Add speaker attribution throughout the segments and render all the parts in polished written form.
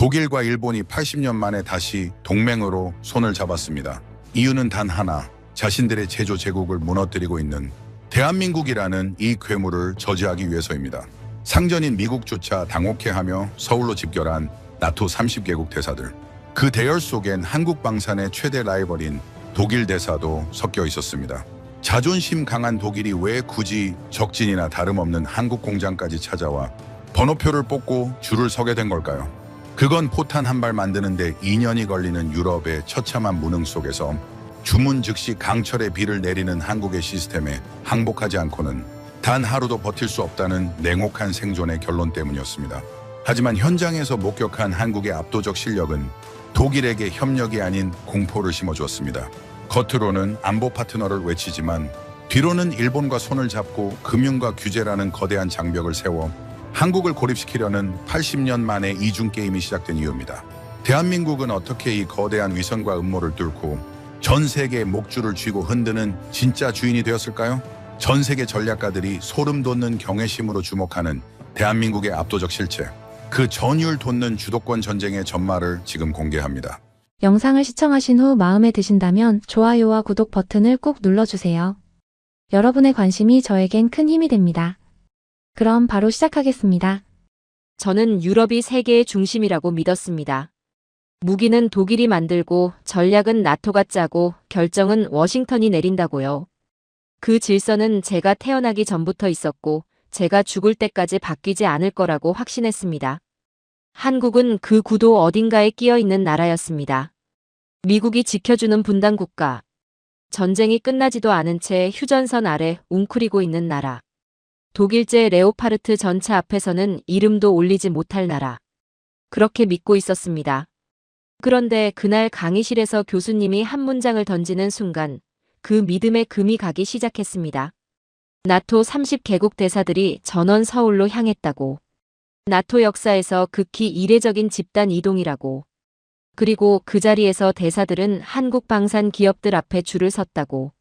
Speaker 1: 독일과 일본이 80년 만에 다시 동맹으로 손을 잡았습니다. 이유는 단 하나, 자신들의 제조 제국을 무너뜨리고 있는 대한민국이라는 이 괴물을 저지하기 위해서입니다. 상전인 미국조차 당혹해하며 서울로 집결한 나토 30개국 대사들. 그 대열 속엔 한국 방산의 최대 라이벌인 독일 대사도 섞여 있었습니다. 자존심 강한 독일이 왜 굳이 적진이나 다름없는 한국 공장까지 찾아와 번호표를 뽑고 줄을 서게 된 걸까요? 그건 포탄 한 발 만드는데 2년이 걸리는 유럽의 처참한 무능 속에서 주문 즉시 강철의 비를 내리는 한국의 시스템에 항복하지 않고는 단 하루도 버틸 수 없다는 냉혹한 생존의 결론 때문이었습니다. 하지만 현장에서 목격한 한국의 압도적 실력은 독일에게 협력이 아닌 공포를 심어주었습니다. 겉으로는 안보 파트너를 외치지만 뒤로는 일본과 손을 잡고 금융과 규제라는 거대한 장벽을 세워 한국을 고립시키려는 80년 만에 이중 게임이 시작된 이유입니다. 대한민국은 어떻게 이 거대한 위선과 음모를 뚫고 전 세계의 목줄을 쥐고 흔드는 진짜 주인이 되었을까요? 전 세계 전략가들이 소름 돋는 경외심으로 주목하는 대한민국의 압도적 실체, 그 전율 돋는 주도권 전쟁의 전말을 지금 공개합니다.
Speaker 2: 영상을 시청하신 후 마음에 드신다면 좋아요와 구독 버튼을 꾹 눌러주세요. 여러분의 관심이 저에겐 큰 힘이 됩니다. 그럼 바로 시작하겠습니다.
Speaker 3: 저는 유럽이 세계의 중심이라고 믿었습니다. 무기는 독일이 만들고 전략은 나토가 짜고 결정은 워싱턴이 내린다고요. 그 질서는 제가 태어나기 전부터 있었고 제가 죽을 때까지 바뀌지 않을 거라고 확신했습니다. 한국은 그 구도 어딘가에 끼어 있는 나라였습니다. 미국이 지켜주는 분단 국가. 전쟁이 끝나지도 않은 채 휴전선 아래 웅크리고 있는 나라. 독일제 레오파르트 전차 앞에서는 이름도 올리지 못할 나라. 그렇게 믿고 있었습니다. 그런데 그날 강의실에서 교수님이 한 문장을 던지는 순간 그 믿음에 금이 가기 시작했습니다. 나토 30개국 대사들이 전원 서울로 향했다고. 나토 역사에서 극히 이례적인 집단 이동이라고. 그리고 그 자리에서 대사들은 한국 방산 기업들 앞에 줄을 섰다고.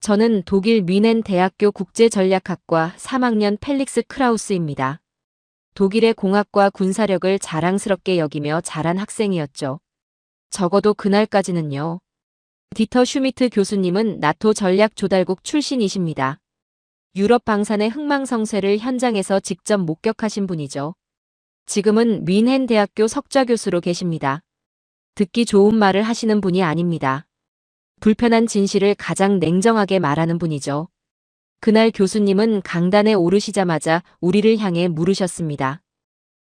Speaker 3: 저는 독일 뮌헨 대학교 국제전략학과 3학년 펠릭스 크라우스입니다. 독일의 공학과 군사력을 자랑스럽게 여기며 자란 학생이었죠. 적어도 그날까지는요. 디터 슈미트 교수님은 나토 전략조달국 출신이십니다. 유럽 방산의 흥망성쇠를 현장에서 직접 목격하신 분이죠. 지금은 뮌헨 대학교 석좌 교수로 계십니다. 듣기 좋은 말을 하시는 분이 아닙니다. 불편한 진실을 가장 냉정하게 말하는 분이죠. 그날 교수님은 강단에 오르시자마자 우리를 향해 물으셨습니다.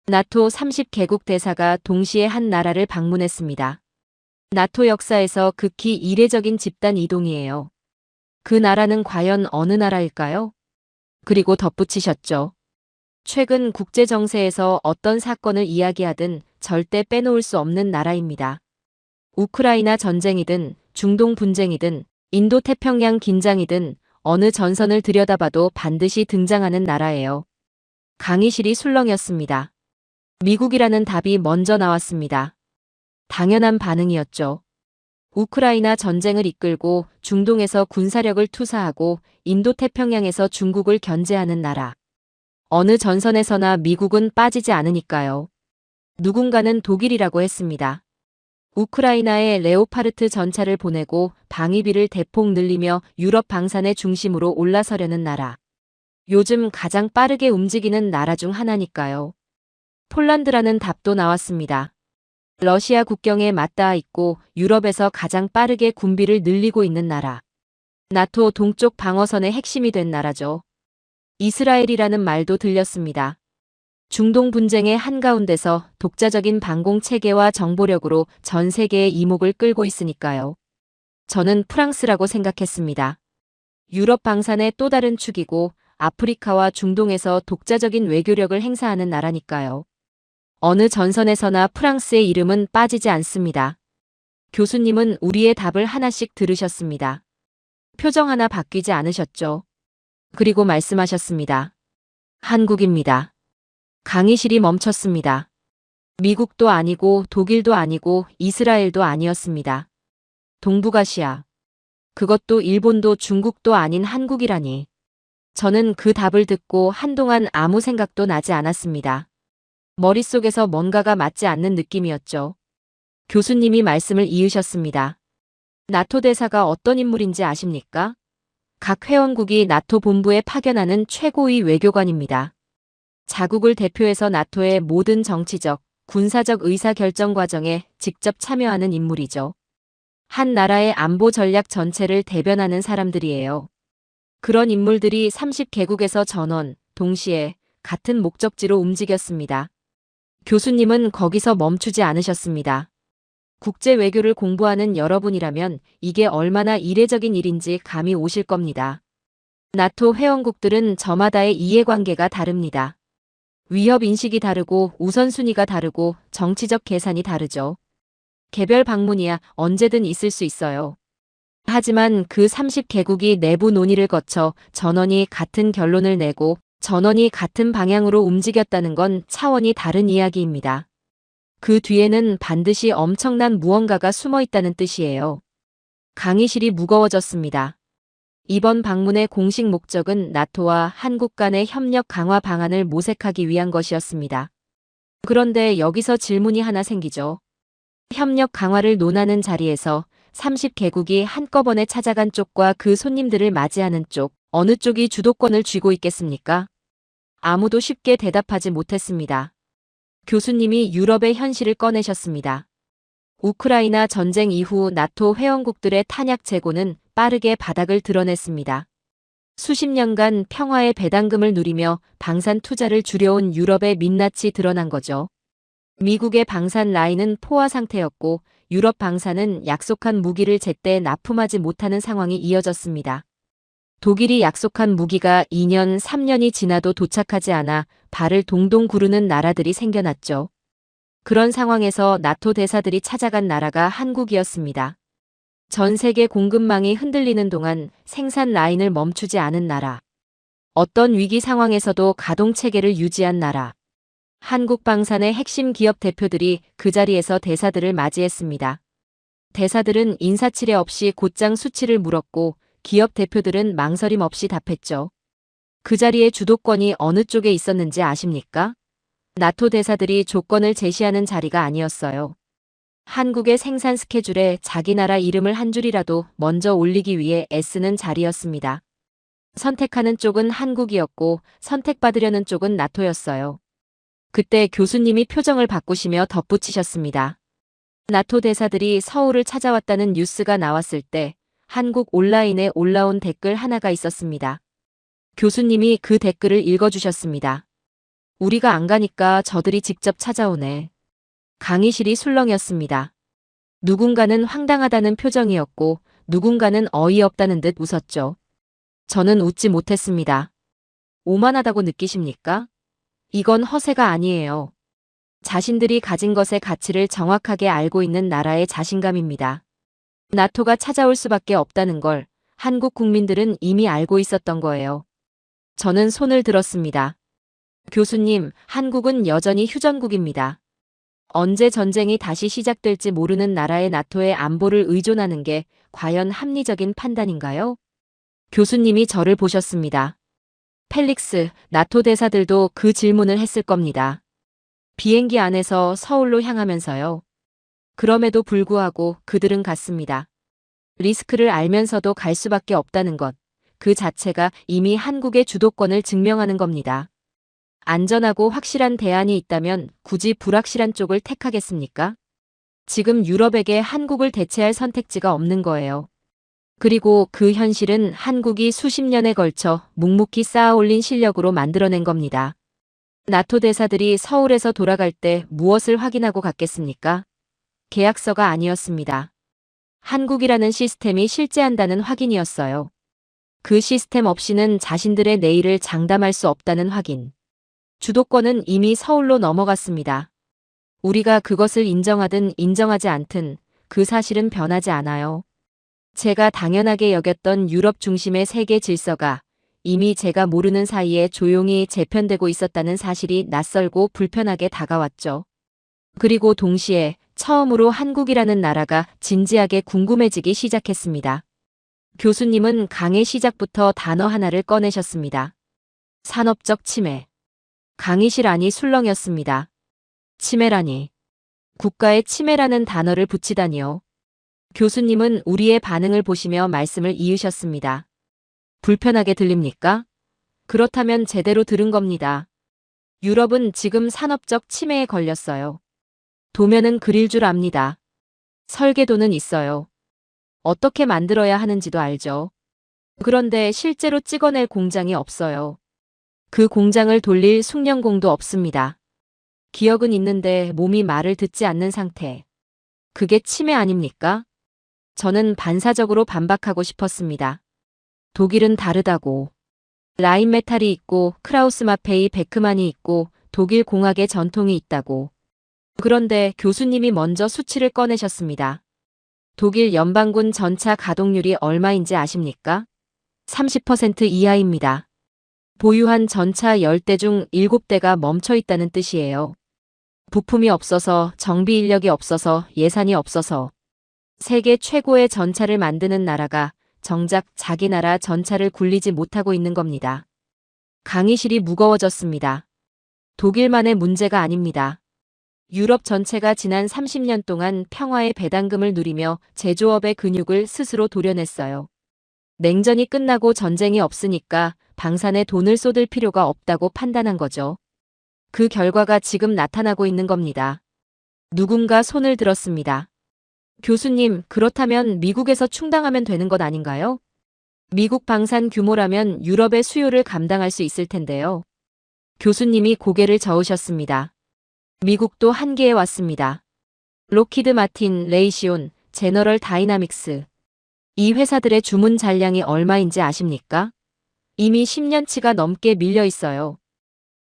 Speaker 3: 나토 30개국 대사가 동시에 한 나라를 방문했습니다. 나토 역사에서 극히 이례적인 집단 이동이에요. 그 나라는 과연 어느 나라일까요? 그리고 덧붙이셨죠. 최근 국제정세에서 어떤 사건을 이야기하든 절대 빼놓을 수 없는 나라입니다. 우크라이나 전쟁이든 중동 분쟁이든 인도 태평양 긴장이든 어느 전선을 들여다봐도 반드시 등장하는 나라예요. 강의실이 술렁였습니다. 미국이라는 답이 먼저 나왔습니다. 당연한 반응이었죠. 우크라이나 전쟁을 이끌고 중동에서 군사력을 투사하고 인도 태평양에서 중국을 견제하는 나라. 어느 전선에서나 미국은 빠지지 않으니까요. 누군가는 독일이라고 했습니다. 우크라이나에 레오파르트 전차를 보내고 방위비를 대폭 늘리며 유럽 방산의 중심으로 올라서려는 나라. 요즘 가장 빠르게 움직이는 나라 중 하나니까요. 폴란드라는 답도 나왔습니다. 러시아 국경에 맞닿아 있고 유럽에서 가장 빠르게 군비를 늘리고 있는 나라. 나토 동쪽 방어선의 핵심이 된 나라죠. 이스라엘이라는 말도 들렸습니다. 중동 분쟁의 한가운데서 독자적인 방공 체계와 정보력으로 전 세계의 이목을 끌고 있으니까요. 저는 프랑스라고 생각했습니다. 유럽 방산의 또 다른 축이고 아프리카와 중동에서 독자적인 외교력을 행사하는 나라니까요. 어느 전선에서나 프랑스의 이름은 빠지지 않습니다. 교수님은 우리의 답을 하나씩 들으셨습니다. 표정 하나 바뀌지 않으셨죠? 그리고 말씀하셨습니다. 한국입니다. 강의실이 멈췄습니다. 미국도 아니고 독일도 아니고 이스라엘도 아니었습니다. 동북아시아. 그것도 일본도 중국도 아닌 한국이라니. 저는 그 답을 듣고 한동안 아무 생각도 나지 않았습니다. 머릿속에서 뭔가가 맞지 않는 느낌이었죠. 교수님이 말씀을 이으셨습니다. 나토 대사가 어떤 인물인지 아십니까? 각 회원국이 나토 본부에 파견하는 최고위 외교관입니다. 자국을 대표해서 나토의 모든 정치적, 군사적 의사결정 과정에 직접 참여하는 인물이죠. 한 나라의 안보 전략 전체를 대변하는 사람들이에요. 그런 인물들이 30개국에서 전원, 동시에 같은 목적지로 움직였습니다. 교수님은 거기서 멈추지 않으셨습니다. 국제 외교를 공부하는 여러분이라면 이게 얼마나 이례적인 일인지 감이 오실 겁니다. 나토 회원국들은 저마다의 이해관계가 다릅니다. 위협 인식이 다르고 우선순위가 다르고 정치적 계산이 다르죠. 개별 방문이야 언제든 있을 수 있어요. 하지만 그 30개국이 내부 논의를 거쳐 전원이 같은 결론을 내고 전원이 같은 방향으로 움직였다는 건 차원이 다른 이야기입니다. 그 뒤에는 반드시 엄청난 무언가가 숨어 있다는 뜻이에요. 강의실이 무거워졌습니다. 이번 방문의 공식 목적은 나토와 한국 간의 협력 강화 방안을 모색하기 위한 것이었습니다. 그런데 여기서 질문이 하나 생기죠. 협력 강화를 논하는 자리에서 30개국이 한꺼번에 찾아간 쪽과 그 손님들을 맞이하는 쪽, 어느 쪽이 주도권을 쥐고 있겠습니까? 아무도 쉽게 대답하지 못했습니다. 교수님이 유럽의 현실을 꺼내셨습니다. 우크라이나 전쟁 이후 나토 회원국들의 탄약 재고는 빠르게 바닥을 드러냈습니다. 수십 년간 평화의 배당금을 누리며 방산 투자를 줄여온 유럽의 민낯이 드러난 거죠. 미국의 방산 라인은 포화 상태였고 유럽 방산은 약속한 무기를 제때 납품하지 못하는 상황이 이어졌습니다. 독일이 약속한 무기가 2년, 3년이 지나도 도착하지 않아 발을 동동 구르는 나라들이 생겨났죠. 그런 상황에서 나토 대사들이 찾아간 나라가 한국이었습니다. 전 세계 공급망이 흔들리는 동안 생산 라인을 멈추지 않은 나라. 어떤 위기 상황에서도 가동 체계를 유지한 나라. 한국 방산의 핵심 기업 대표들이 그 자리에서 대사들을 맞이했습니다. 대사들은 인사치레 없이 곧장 수치를 물었고 기업 대표들은 망설임 없이 답했죠. 그 자리에 주도권이 어느 쪽에 있었는지 아십니까? 나토 대사들이 조건을 제시하는 자리가 아니었어요. 한국의 생산 스케줄에 자기 나라 이름을 한 줄이라도 먼저 올리기 위해 애쓰는 자리였습니다. 선택하는 쪽은 한국이었고 선택받으려는 쪽은 나토였어요. 그때 교수님이 표정을 바꾸시며 덧붙이셨습니다. 나토 대사들이 서울을 찾아왔다는 뉴스가 나왔을 때 한국 온라인에 올라온 댓글 하나가 있었습니다. 교수님이 그 댓글을 읽어주셨습니다. 우리가 안 가니까 저들이 직접 찾아오네. 강의실이 술렁였습니다. 누군가는 황당하다는 표정이었고 누군가는 어이없다는 듯 웃었죠. 저는 웃지 못했습니다. 오만하다고 느끼십니까? 이건 허세가 아니에요. 자신들이 가진 것의 가치를 정확하게 알고 있는 나라의 자신감입니다. 나토가 찾아올 수밖에 없다는 걸 한국 국민들은 이미 알고 있었던 거예요. 저는 손을 들었습니다. 교수님, 한국은 여전히 휴전국입니다. 언제 전쟁이 다시 시작될지 모르는 나라의 나토의 안보를 의존하는 게 과연 합리적인 판단인가요? 교수님이 저를 보셨습니다. 펠릭스, 나토 대사들도 그 질문을 했을 겁니다. 비행기 안에서 서울로 향하면서요. 그럼에도 불구하고 그들은 갔습니다. 리스크를 알면서도 갈 수밖에 없다는 것, 그 자체가 이미 한국의 주도권을 증명하는 겁니다. 안전하고 확실한 대안이 있다면 굳이 불확실한 쪽을 택하겠습니까? 지금 유럽에게 한국을 대체할 선택지가 없는 거예요. 그리고 그 현실은 한국이 수십 년에 걸쳐 묵묵히 쌓아올린 실력으로 만들어낸 겁니다. 나토 대사들이 서울에서 돌아갈 때 무엇을 확인하고 갔겠습니까? 계약서가 아니었습니다. 한국이라는 시스템이 실재한다는 확인이었어요. 그 시스템 없이는 자신들의 내일을 장담할 수 없다는 확인. 주도권은 이미 서울로 넘어갔습니다. 우리가 그것을 인정하든 인정하지 않든 그 사실은 변하지 않아요. 제가 당연하게 여겼던 유럽 중심의 세계 질서가 이미 제가 모르는 사이에 조용히 재편되고 있었다는 사실이 낯설고 불편하게 다가왔죠. 그리고 동시에 처음으로 한국이라는 나라가 진지하게 궁금해지기 시작했습니다. 교수님은 강의 시작부터 단어 하나를 꺼내셨습니다. 산업적 침해. 강의실 안이 술렁였습니다. 치매라니. 국가에 치매라는 단어를 붙이다니요. 교수님은 우리의 반응을 보시며 말씀을 이으셨습니다. 불편하게 들립니까? 그렇다면 제대로 들은 겁니다. 유럽은 지금 산업적 치매에 걸렸어요. 도면은 그릴 줄 압니다. 설계도는 있어요. 어떻게 만들어야 하는지도 알죠. 그런데 실제로 찍어낼 공장이 없어요. 그 공장을 돌릴 숙련공도 없습니다. 기억은 있는데 몸이 말을 듣지 않는 상태. 그게 치매 아닙니까? 저는 반사적으로 반박하고 싶었습니다. 독일은 다르다고. 라인메탈이 있고 크라우스마페이 베크만이 있고 독일 공학의 전통이 있다고. 그런데 교수님이 먼저 수치를 꺼내셨습니다. 독일 연방군 전차 가동률이 얼마인지 아십니까? 30% 이하입니다. 보유한 전차 10대 중 7대가 멈춰 있다는 뜻이에요. 부품이 없어서, 정비 인력이 없어서, 예산이 없어서. 세계 최고의 전차를 만드는 나라가 정작 자기 나라 전차를 굴리지 못하고 있는 겁니다. 강의실이 무거워졌습니다. 독일만의 문제가 아닙니다. 유럽 전체가 지난 30년 동안 평화의 배당금을 누리며 제조업의 근육을 스스로 도려냈어요. 냉전이 끝나고 전쟁이 없으니까 방산에 돈을 쏟을 필요가 없다고 판단한 거죠. 그 결과가 지금 나타나고 있는 겁니다. 누군가 손을 들었습니다. 교수님, 그렇다면 미국에서 충당하면 되는 것 아닌가요? 미국 방산 규모라면 유럽의 수요를 감당할 수 있을 텐데요. 교수님이 고개를 저으셨습니다. 미국도 한계에 왔습니다. 로키드 마틴, 레이시온, 제너럴 다이나믹스. 이 회사들의 주문 잔량이 얼마인지 아십니까? 이미 10년치가 넘게 밀려 있어요.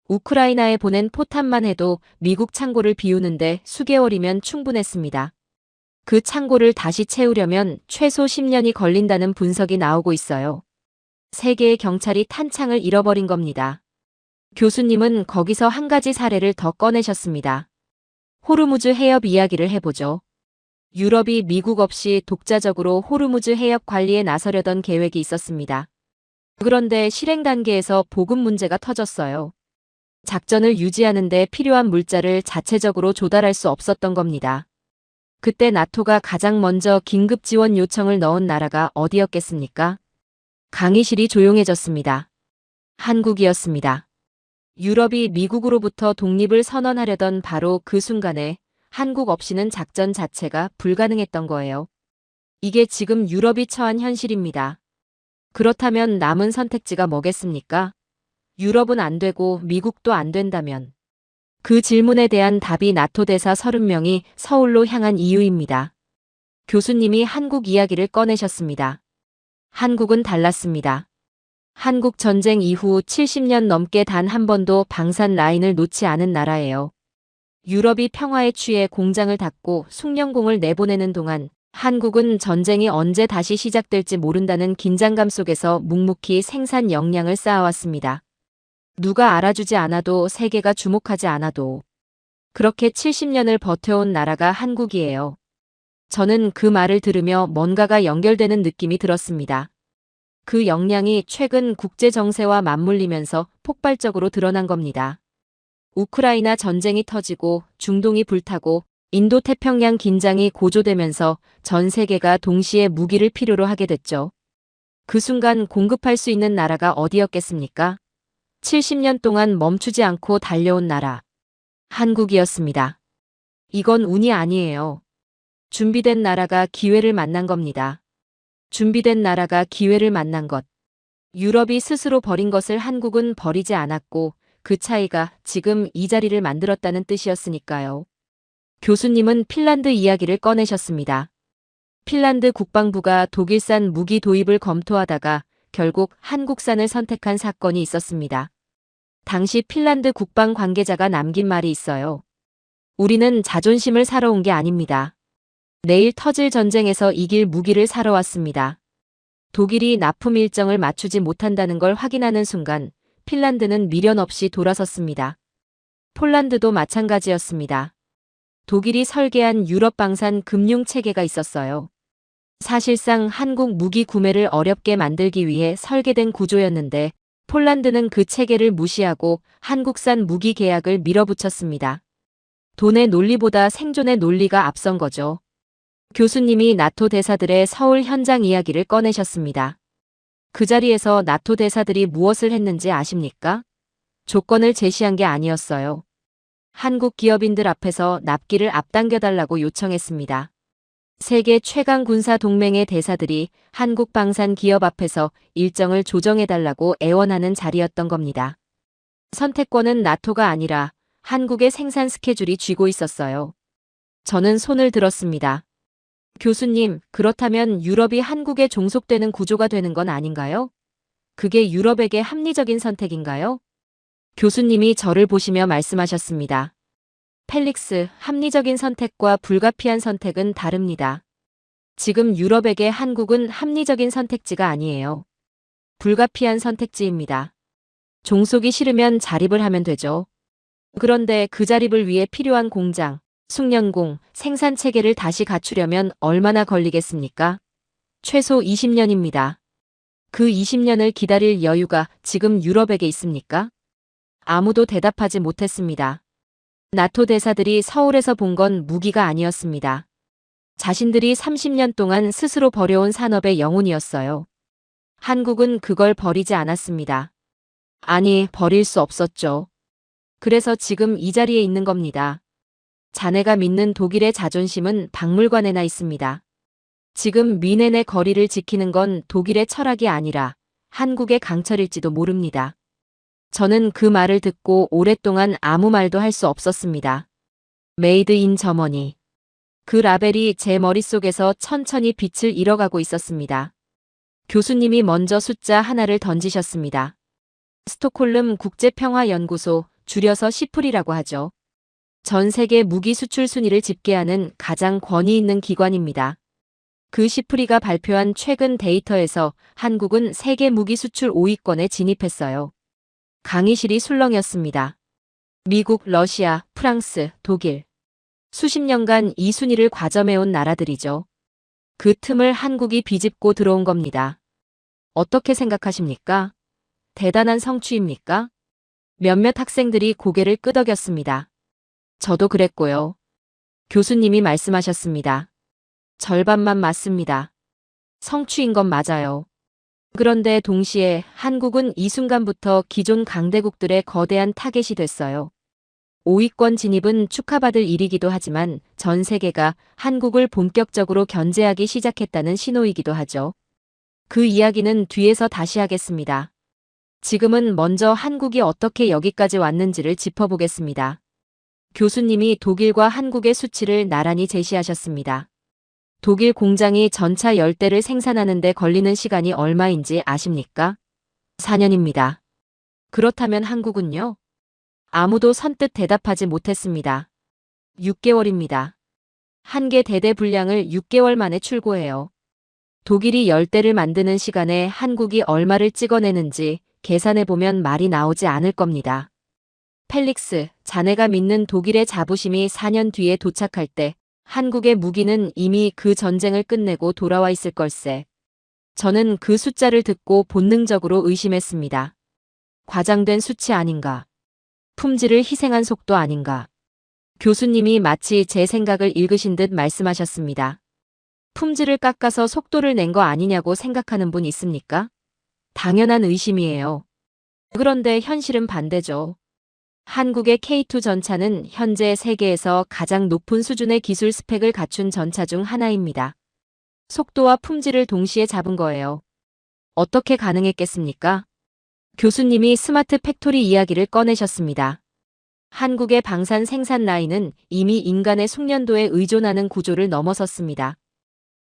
Speaker 3: 우크라이나에 보낸 포탄만 해도 미국 창고를 비우는데 수개월이면 충분했습니다. 그 창고를 다시 채우려면 최소 10년이 걸린다는 분석이 나오고 있어요. 세계의 경찰이 탄창을 잃어버린 겁니다. 교수님은 거기서 한 가지 사례를 더 꺼내셨습니다. 호르무즈 해협 이야기를 해보죠. 유럽이 미국 없이 독자적으로 호르무즈 해협 관리에 나서려던 계획이 있었습니다. 그런데 실행 단계에서 보급 문제가 터졌어요. 작전을 유지하는 데 필요한 물자를 자체적으로 조달할 수 없었던 겁니다. 그때 나토가 가장 먼저 긴급 지원 요청을 넣은 나라가 어디였겠습니까? 강의실이 조용해졌습니다. 한국이었습니다. 유럽이 미국으로부터 독립을 선언하려던 바로 그 순간에 한국 없이는 작전 자체가 불가능했던 거예요. 이게 지금 유럽이 처한 현실입니다. 그렇다면 남은 선택지가 뭐겠습니까? 유럽은 안 되고 미국도 안 된다면. 그 질문에 대한 답이 나토 대사 30명이 서울로 향한 이유입니다. 교수님이 한국 이야기를 꺼내셨습니다. 한국은 달랐습니다. 한국 전쟁 이후 70년 넘게 단 한 번도 방산 라인을 놓지 않은 나라예요. 유럽이 평화에 취해 공장을 닫고 숙련공을 내보내는 동안 한국은 전쟁이 언제 다시 시작될지 모른다는 긴장감 속에서 묵묵히 생산 역량을 쌓아왔습니다. 누가 알아주지 않아도 세계가 주목하지 않아도 그렇게 70년을 버텨온 나라가 한국이에요. 저는 그 말을 들으며 뭔가가 연결되는 느낌이 들었습니다. 그 역량이 최근 국제 정세와 맞물리면서 폭발적으로 드러난 겁니다. 우크라이나 전쟁이 터지고 중동이 불타고 인도 태평양 긴장이 고조되면서 전 세계가 동시에 무기를 필요로 하게 됐죠. 그 순간 공급할 수 있는 나라가 어디였겠습니까? 70년 동안 멈추지 않고 달려온 나라. 한국이었습니다. 이건 운이 아니에요. 준비된 나라가 기회를 만난 겁니다. 준비된 나라가 기회를 만난 것. 유럽이 스스로 버린 것을 한국은 버리지 않았고 그 차이가 지금 이 자리를 만들었다는 뜻이었으니까요. 교수님은 핀란드 이야기를 꺼내셨습니다. 핀란드 국방부가 독일산 무기 도입을 검토하다가 결국 한국산을 선택한 사건이 있었습니다. 당시 핀란드 국방 관계자가 남긴 말이 있어요. 우리는 자존심을 사러 온 게 아닙니다. 내일 터질 전쟁에서 이길 무기를 사러 왔습니다. 독일이 납품 일정을 맞추지 못한다는 걸 확인하는 순간 핀란드는 미련 없이 돌아섰습니다. 폴란드도 마찬가지였습니다. 독일이 설계한 유럽 방산 금융 체계가 있었어요. 사실상 한국 무기 구매를 어렵게 만들기 위해 설계된 구조였는데 폴란드는 그 체계를 무시하고 한국산 무기 계약을 밀어붙였습니다. 돈의 논리보다 생존의 논리가 앞선 거죠. 교수님이 나토 대사들의 서울 현장 이야기를 꺼내셨습니다. 그 자리에서 나토 대사들이 무엇을 했는지 아십니까? 조건을 제시한 게 아니었어요. 한국 기업인들 앞에서 납기를 앞당겨달라고 요청했습니다. 세계 최강 군사 동맹의 대사들이 한국 방산 기업 앞에서 일정을 조정해달라고 애원하는 자리였던 겁니다. 선택권은 나토가 아니라 한국의 생산 스케줄이 쥐고 있었어요. 저는 손을 들었습니다. 교수님, 그렇다면 유럽이 한국에 종속되는 구조가 되는 건 아닌가요? 그게 유럽에게 합리적인 선택인가요? 교수님이 저를 보시며 말씀하셨습니다. 펠릭스, 합리적인 선택과 불가피한 선택은 다릅니다. 지금 유럽에게 한국은 합리적인 선택지가 아니에요. 불가피한 선택지입니다. 종속이 싫으면 자립을 하면 되죠. 그런데 그 자립을 위해 필요한 공장, 숙련공, 생산 체계를 다시 갖추려면 얼마나 걸리겠습니까? 최소 20년입니다. 그 20년을 기다릴 여유가 지금 유럽에게 있습니까? 아무도 대답하지 못했습니다. 나토 대사들이 서울에서 본 건 무기가 아니었습니다. 자신들이 30년 동안 스스로 버려온 산업의 영혼이었어요. 한국은 그걸 버리지 않았습니다. 아니, 버릴 수 없었죠. 그래서 지금 이 자리에 있는 겁니다. 자네가 믿는 독일의 자존심은 박물관에나 있습니다. 지금 미넨의 거리를 지키는 건 독일의 철학이 아니라 한국의 강철일지도 모릅니다. 저는 그 말을 듣고 오랫동안 아무 말도 할 수 없었습니다. 메이드 인 저머니. 그 라벨이 제 머릿속에서 천천히 빛을 잃어가고 있었습니다. 교수님이 먼저 숫자 하나를 던지셨습니다. 스톡홀름 국제평화연구소, 줄여서 시풀이라고 하죠. 전 세계 무기 수출 순위를 집계하는 가장 권위 있는 기관입니다. 그 시프리가 발표한 최근 데이터에서 한국은 세계 무기 수출 5위권에 진입했어요. 강의실이 술렁였습니다. 미국, 러시아, 프랑스, 독일. 수십 년간 이 순위를 과점해온 나라들이죠. 그 틈을 한국이 비집고 들어온 겁니다. 어떻게 생각하십니까? 대단한 성취입니까? 몇몇 학생들이 고개를 끄덕였습니다. 저도 그랬고요. 교수님이 말씀하셨습니다. 절반만 맞습니다. 성취인 건 맞아요. 그런데 동시에 한국은 이 순간부터 기존 강대국들의 거대한 타겟이 됐어요. 5위권 진입은 축하받을 일이기도 하지만 전 세계가 한국을 본격적으로 견제하기 시작했다는 신호이기도 하죠. 그 이야기는 뒤에서 다시 하겠습니다. 지금은 먼저 한국이 어떻게 여기까지 왔는지를 짚어보겠습니다. 교수님이 독일과 한국의 수치를 나란히 제시하셨습니다. 독일 공장이 전차 10대를 생산하는 데 걸리는 시간이 얼마인지 아십니까? 4년입니다. 그렇다면 한국은요? 아무도 선뜻 대답하지 못했습니다. 6개월입니다. 한 개 대대 분량을 6개월 만에 출고해요. 독일이 10대를 만드는 시간에 한국이 얼마를 찍어내는지 계산해보면 말이 나오지 않을 겁니다. 펠릭스, 자네가 믿는 독일의 자부심이 4년 뒤에 도착할 때 한국의 무기는 이미 그 전쟁을 끝내고 돌아와 있을 걸세. 저는 그 숫자를 듣고 본능적으로 의심했습니다. 과장된 수치 아닌가? 품질을 희생한 속도 아닌가? 교수님이 마치 제 생각을 읽으신 듯 말씀하셨습니다. 품질을 깎아서 속도를 낸 거 아니냐고 생각하는 분 있습니까? 당연한 의심이에요. 그런데 현실은 반대죠. 한국의 K2 전차는 현재 세계에서 가장 높은 수준의 기술 스펙을 갖춘 전차 중 하나입니다. 속도와 품질을 동시에 잡은 거예요. 어떻게 가능했겠습니까? 교수님이 스마트 팩토리 이야기를 꺼내셨습니다. 한국의 방산 생산 라인은 이미 인간의 숙련도에 의존하는 구조를 넘어섰습니다.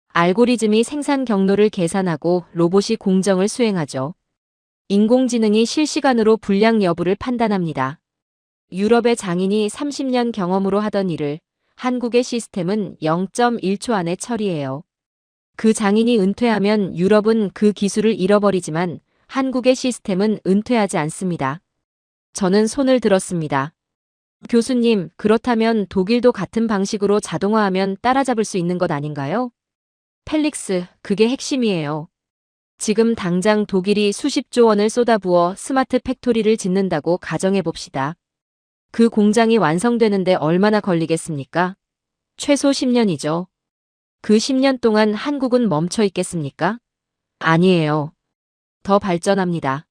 Speaker 3: 알고리즘이 생산 경로를 계산하고 로봇이 공정을 수행하죠. 인공지능이 실시간으로 불량 여부를 판단합니다. 유럽의 장인이 30년 경험으로 하던 일을 한국의 시스템은 0.1초 안에 처리해요. 그 장인이 은퇴하면 유럽은 그 기술을 잃어버리지만 한국의 시스템은 은퇴하지 않습니다. 저는 손을 들었습니다. 교수님, 그렇다면 독일도 같은 방식으로 자동화하면 따라잡을 수 있는 것 아닌가요? 펠릭스, 그게 핵심이에요. 지금 당장 독일이 수십조 원을 쏟아부어 스마트 팩토리를 짓는다고 가정해봅시다. 그 공장이 완성되는데 얼마나 걸리겠습니까? 최소 10년이죠. 그 10년 동안 한국은 멈춰 있겠습니까? 아니에요. 더 발전합니다.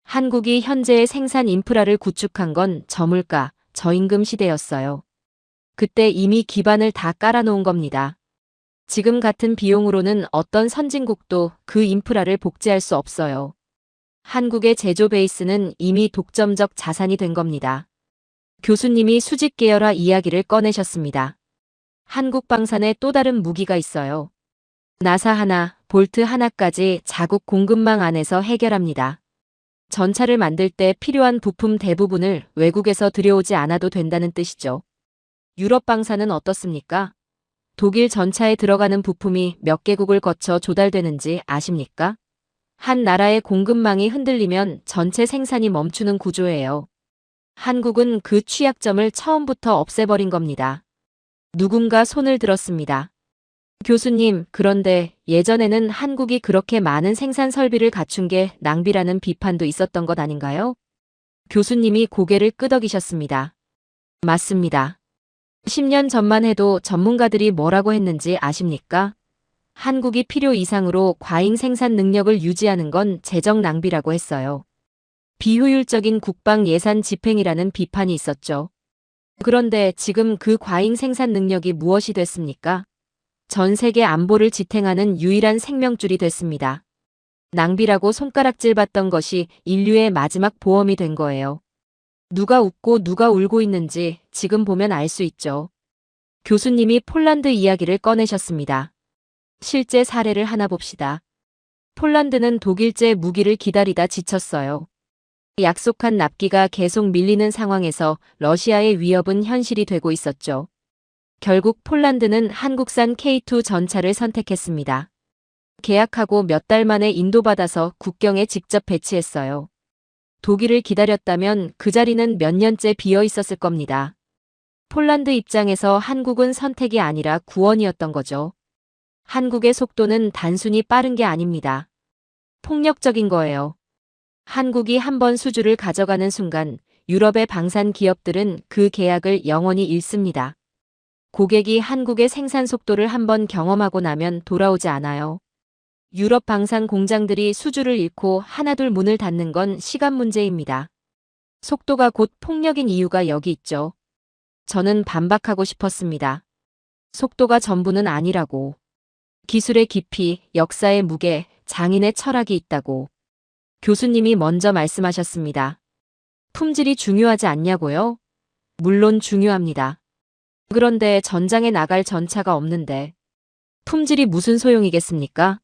Speaker 3: 한국이 현재의 생산 인프라를 구축한 건 저물가, 저임금 시대였어요. 그때 이미 기반을 다 깔아놓은 겁니다. 지금 같은 비용으로는 어떤 선진국도 그 인프라를 복제할 수 없어요. 한국의 제조 베이스는 이미 독점적 자산이 된 겁니다. 교수님이 수직 계열화 이야기를 꺼내셨습니다. 한국 방산에 또 다른 무기가 있어요. 나사 하나, 볼트 하나까지 자국 공급망 안에서 해결합니다. 전차를 만들 때 필요한 부품 대부분을 외국에서 들여오지 않아도 된다는 뜻이죠. 유럽 방산은 어떻습니까? 독일 전차에 들어가는 부품이 몇 개국을 거쳐 조달되는지 아십니까? 한 나라의 공급망이 흔들리면 전체 생산이 멈추는 구조예요. 한국은 그 취약점을 처음부터 없애버린 겁니다. 누군가 손을 들었습니다. 교수님, 그런데 예전에는 한국이 그렇게 많은 생산 설비를 갖춘 게 낭비라는 비판도 있었던 것 아닌가요? 교수님이 고개를 끄덕이셨습니다. 맞습니다. 10년 전만 해도 전문가들이 뭐라고 했는지 아십니까? 한국이 필요 이상으로 과잉 생산 능력을 유지하는 건 재정 낭비라고 했어요. 비효율적인 국방 예산 집행이라는 비판이 있었죠. 그런데 지금 그 과잉 생산 능력이 무엇이 됐습니까? 전 세계 안보를 지탱하는 유일한 생명줄이 됐습니다. 낭비라고 손가락질 받던 것이 인류의 마지막 보험이 된 거예요. 누가 웃고 누가 울고 있는지 지금 보면 알 수 있죠. 교수님이 폴란드 이야기를 꺼내셨습니다. 실제 사례를 하나 봅시다. 폴란드는 독일제 무기를 기다리다 지쳤어요. 약속한 납기가 계속 밀리는 상황에서 러시아의 위협은 현실이 되고 있었죠. 결국 폴란드는 한국산 K2 전차를 선택했습니다. 계약하고 몇 달 만에 인도받아서 국경에 직접 배치했어요. 독일을 기다렸다면 그 자리는 몇 년째 비어 있었을 겁니다. 폴란드 입장에서 한국은 선택이 아니라 구원이었던 거죠. 한국의 속도는 단순히 빠른 게 아닙니다. 폭력적인 거예요. 한국이 한번 수주를 가져가는 순간 유럽의 방산 기업들은 그 계약을 영원히 잃습니다. 고객이 한국의 생산 속도를 한번 경험하고 나면 돌아오지 않아요. 유럽 방산 공장들이 수주를 잃고 하나둘 문을 닫는 건 시간 문제입니다. 속도가 곧 폭력인 이유가 여기 있죠. 저는 반박하고 싶었습니다. 속도가 전부는 아니라고. 기술의 깊이, 역사의 무게, 장인의 철학이 있다고. 교수님이 먼저 말씀하셨습니다. 품질이 중요하지 않냐고요? 물론 중요합니다. 그런데 전장에 나갈 전차가 없는데 품질이 무슨 소용이겠습니까?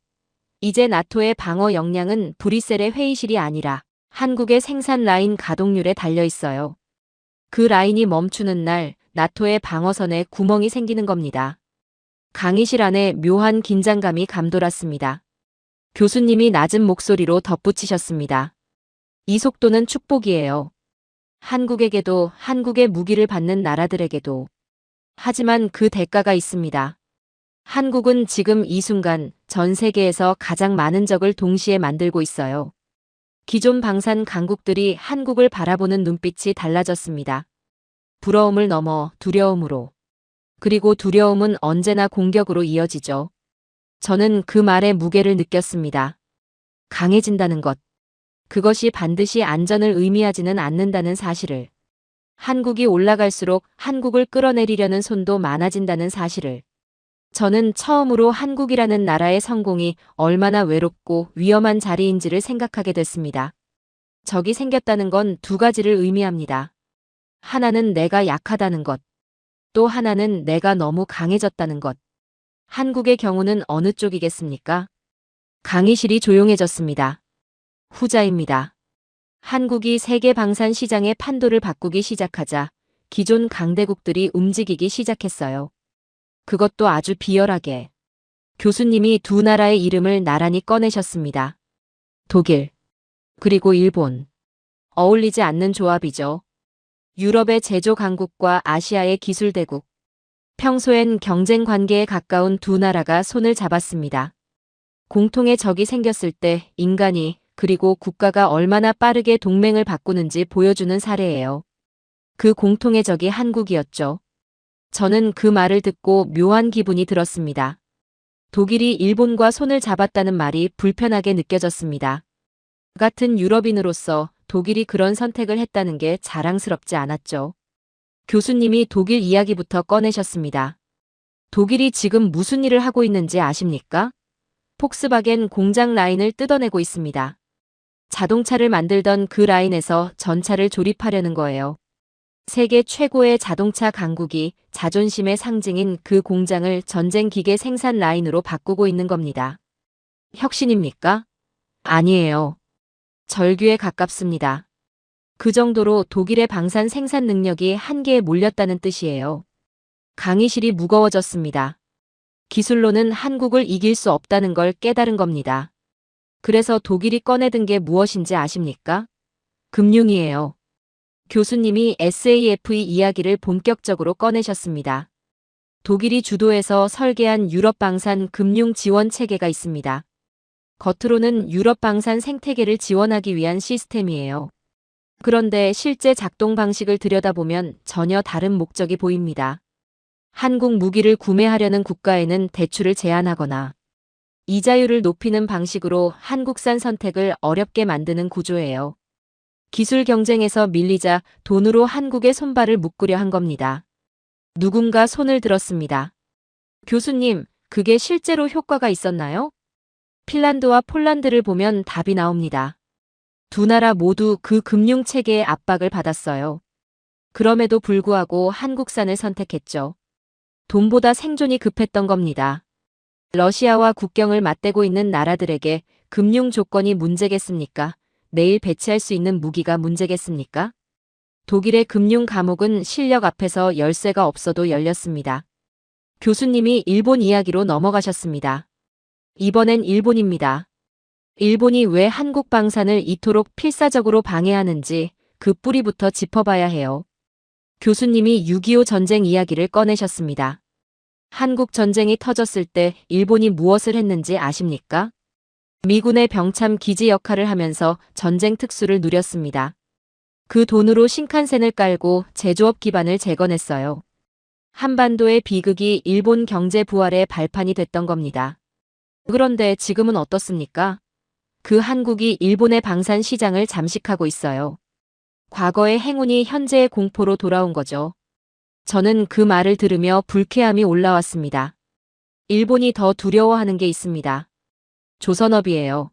Speaker 3: 이제 나토의 방어 역량은 브뤼셀의 회의실이 아니라 한국의 생산 라인 가동률에 달려 있어요. 그 라인이 멈추는 날 나토의 방어선에 구멍이 생기는 겁니다. 강의실 안에 묘한 긴장감이 감돌았습니다. 교수님이 낮은 목소리로 덧붙이셨습니다. 이 속도는 축복이에요. 한국에게도 한국의 무기를 받는 나라들에게도. 하지만 그 대가가 있습니다. 한국은 지금 이 순간 전 세계에서 가장 많은 적을 동시에 만들고 있어요. 기존 방산 강국들이 한국을 바라보는 눈빛이 달라졌습니다. 부러움을 넘어 두려움으로. 그리고 두려움은 언제나 공격으로 이어지죠. 저는 그 말의 무게를 느꼈습니다. 강해진다는 것. 그것이 반드시 안전을 의미하지는 않는다는 사실을. 한국이 올라갈수록 한국을 끌어내리려는 손도 많아진다는 사실을. 저는 처음으로 한국이라는 나라의 성공이 얼마나 외롭고 위험한 자리인지를 생각하게 됐습니다. 적이 생겼다는 건 두 가지를 의미합니다. 하나는 내가 약하다는 것. 또 하나는 내가 너무 강해졌다는 것. 한국의 경우는 어느 쪽이겠습니까? 강의실이 조용해졌습니다. 후자입니다. 한국이 세계 방산 시장의 판도를 바꾸기 시작하자 기존 강대국들이 움직이기 시작했어요. 그것도 아주 비열하게. 교수님이 두 나라의 이름을 나란히 꺼내셨습니다. 독일, 그리고 일본. 어울리지 않는 조합이죠. 유럽의 제조 강국과 아시아의 기술 대국. 평소엔 경쟁 관계에 가까운 두 나라가 손을 잡았습니다. 공통의 적이 생겼을 때 인간이 그리고 국가가 얼마나 빠르게 동맹을 바꾸는지 보여주는 사례예요. 그 공통의 적이 한국이었죠. 저는 그 말을 듣고 묘한 기분이 들었습니다. 독일이 일본과 손을 잡았다는 말이 불편하게 느껴졌습니다. 같은 유럽인으로서 독일이 그런 선택을 했다는 게 자랑스럽지 않았죠. 교수님이 독일 이야기부터 꺼내셨습니다. 독일이 지금 무슨 일을 하고 있는지 아십니까? 폭스바겐 공장 라인을 뜯어내고 있습니다. 자동차를 만들던 그 라인에서 전차를 조립하려는 거예요. 세계 최고의 자동차 강국이 자존심의 상징인 그 공장을 전쟁 기계 생산 라인으로 바꾸고 있는 겁니다. 혁신입니까? 아니에요. 절규에 가깝습니다. 그 정도로 독일의 방산 생산 능력이 한계에 몰렸다는 뜻이에요. 강의실이 무거워졌습니다. 기술로는 한국을 이길 수 없다는 걸 깨달은 겁니다. 그래서 독일이 꺼내든 게 무엇인지 아십니까? 금융이에요. 교수님이 SAFE 이야기를 본격적으로 꺼내셨습니다. 독일이 주도해서 설계한 유럽 방산 금융 지원 체계가 있습니다. 겉으로는 유럽 방산 생태계를 지원하기 위한 시스템이에요. 그런데 실제 작동 방식을 들여다보면 전혀 다른 목적이 보입니다. 한국 무기를 구매하려는 국가에는 대출을 제한하거나 이자율을 높이는 방식으로 한국산 선택을 어렵게 만드는 구조예요. 기술 경쟁에서 밀리자 돈으로 한국의 손발을 묶으려 한 겁니다. 누군가 손을 들었습니다. 교수님, 그게 실제로 효과가 있었나요? 핀란드와 폴란드를 보면 답이 나옵니다. 두 나라 모두 그 금융체계의 압박을 받았어요. 그럼에도 불구하고 한국산을 선택했죠. 돈보다 생존이 급했던 겁니다. 러시아와 국경을 맞대고 있는 나라들에게 금융 조건이 문제겠습니까? 내일 배치할 수 있는 무기가 문제겠습니까? 독일의 금융 감옥은 실력 앞에서 열쇠가 없어도 열렸습니다. 교수님이 일본 이야기로 넘어가셨습니다. 이번엔 일본입니다. 일본이 왜 한국 방산을 이토록 필사적으로 방해하는지 그 뿌리부터 짚어봐야 해요. 교수님이 6.25 전쟁 이야기를 꺼내셨습니다. 한국 전쟁이 터졌을 때 일본이 무엇을 했는지 아십니까? 미군의 병참 기지 역할을 하면서 전쟁 특수를 누렸습니다. 그 돈으로 신칸센을 깔고 제조업 기반을 재건했어요. 한반도의 비극이 일본 경제 부활의 발판이 됐던 겁니다. 그런데 지금은 어떻습니까? 그 한국이 일본의 방산 시장을 잠식하고 있어요. 과거의 행운이 현재의 공포로 돌아온 거죠. 저는 그 말을 들으며 불쾌함이 올라왔습니다. 일본이 더 두려워하는 게 있습니다. 조선업이에요.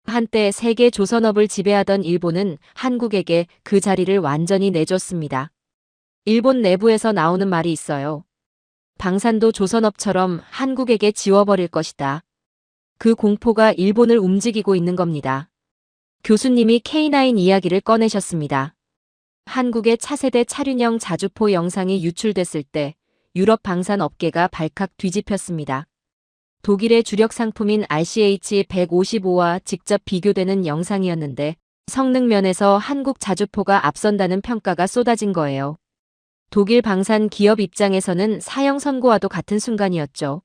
Speaker 3: 한때 세계 조선업을 지배하던 일본은 한국에게 그 자리를 완전히 내줬습니다. 일본 내부에서 나오는 말이 있어요. 방산도 조선업처럼 한국에게 지워버릴 것이다. 그 공포가 일본을 움직이고 있는 겁니다. 교수님이 K9 이야기를 꺼내셨습니다. 한국의 차세대 차륜형 자주포 영상이 유출됐을 때 유럽 방산 업계가 발칵 뒤집혔습니다. 독일의 주력 상품인 RCH-155와 직접 비교되는 영상이었는데 성능 면에서 한국 자주포가 앞선다는 평가가 쏟아진 거예요. 독일 방산 기업 입장에서는 사형 선고와도 같은 순간이었죠.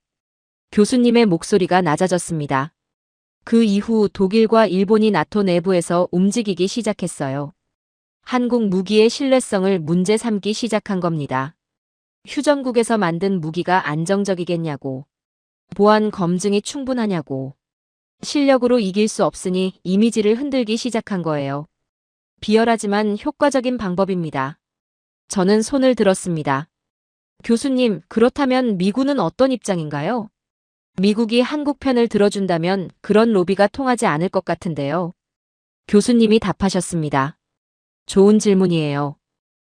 Speaker 3: 교수님의 목소리가 낮아졌습니다. 그 이후 독일과 일본이 나토 내부에서 움직이기 시작했어요. 한국 무기의 신뢰성을 문제 삼기 시작한 겁니다. 휴전국에서 만든 무기가 안정적이겠냐고. 보안 검증이 충분하냐고. 실력으로 이길 수 없으니 이미지를 흔들기 시작한 거예요. 비열하지만 효과적인 방법입니다. 저는 손을 들었습니다. 교수님, 그렇다면 미군은 어떤 입장인가요? 미국이 한국 편을 들어준다면 그런 로비가 통하지 않을 것 같은데요. 교수님이 답하셨습니다. 좋은 질문이에요.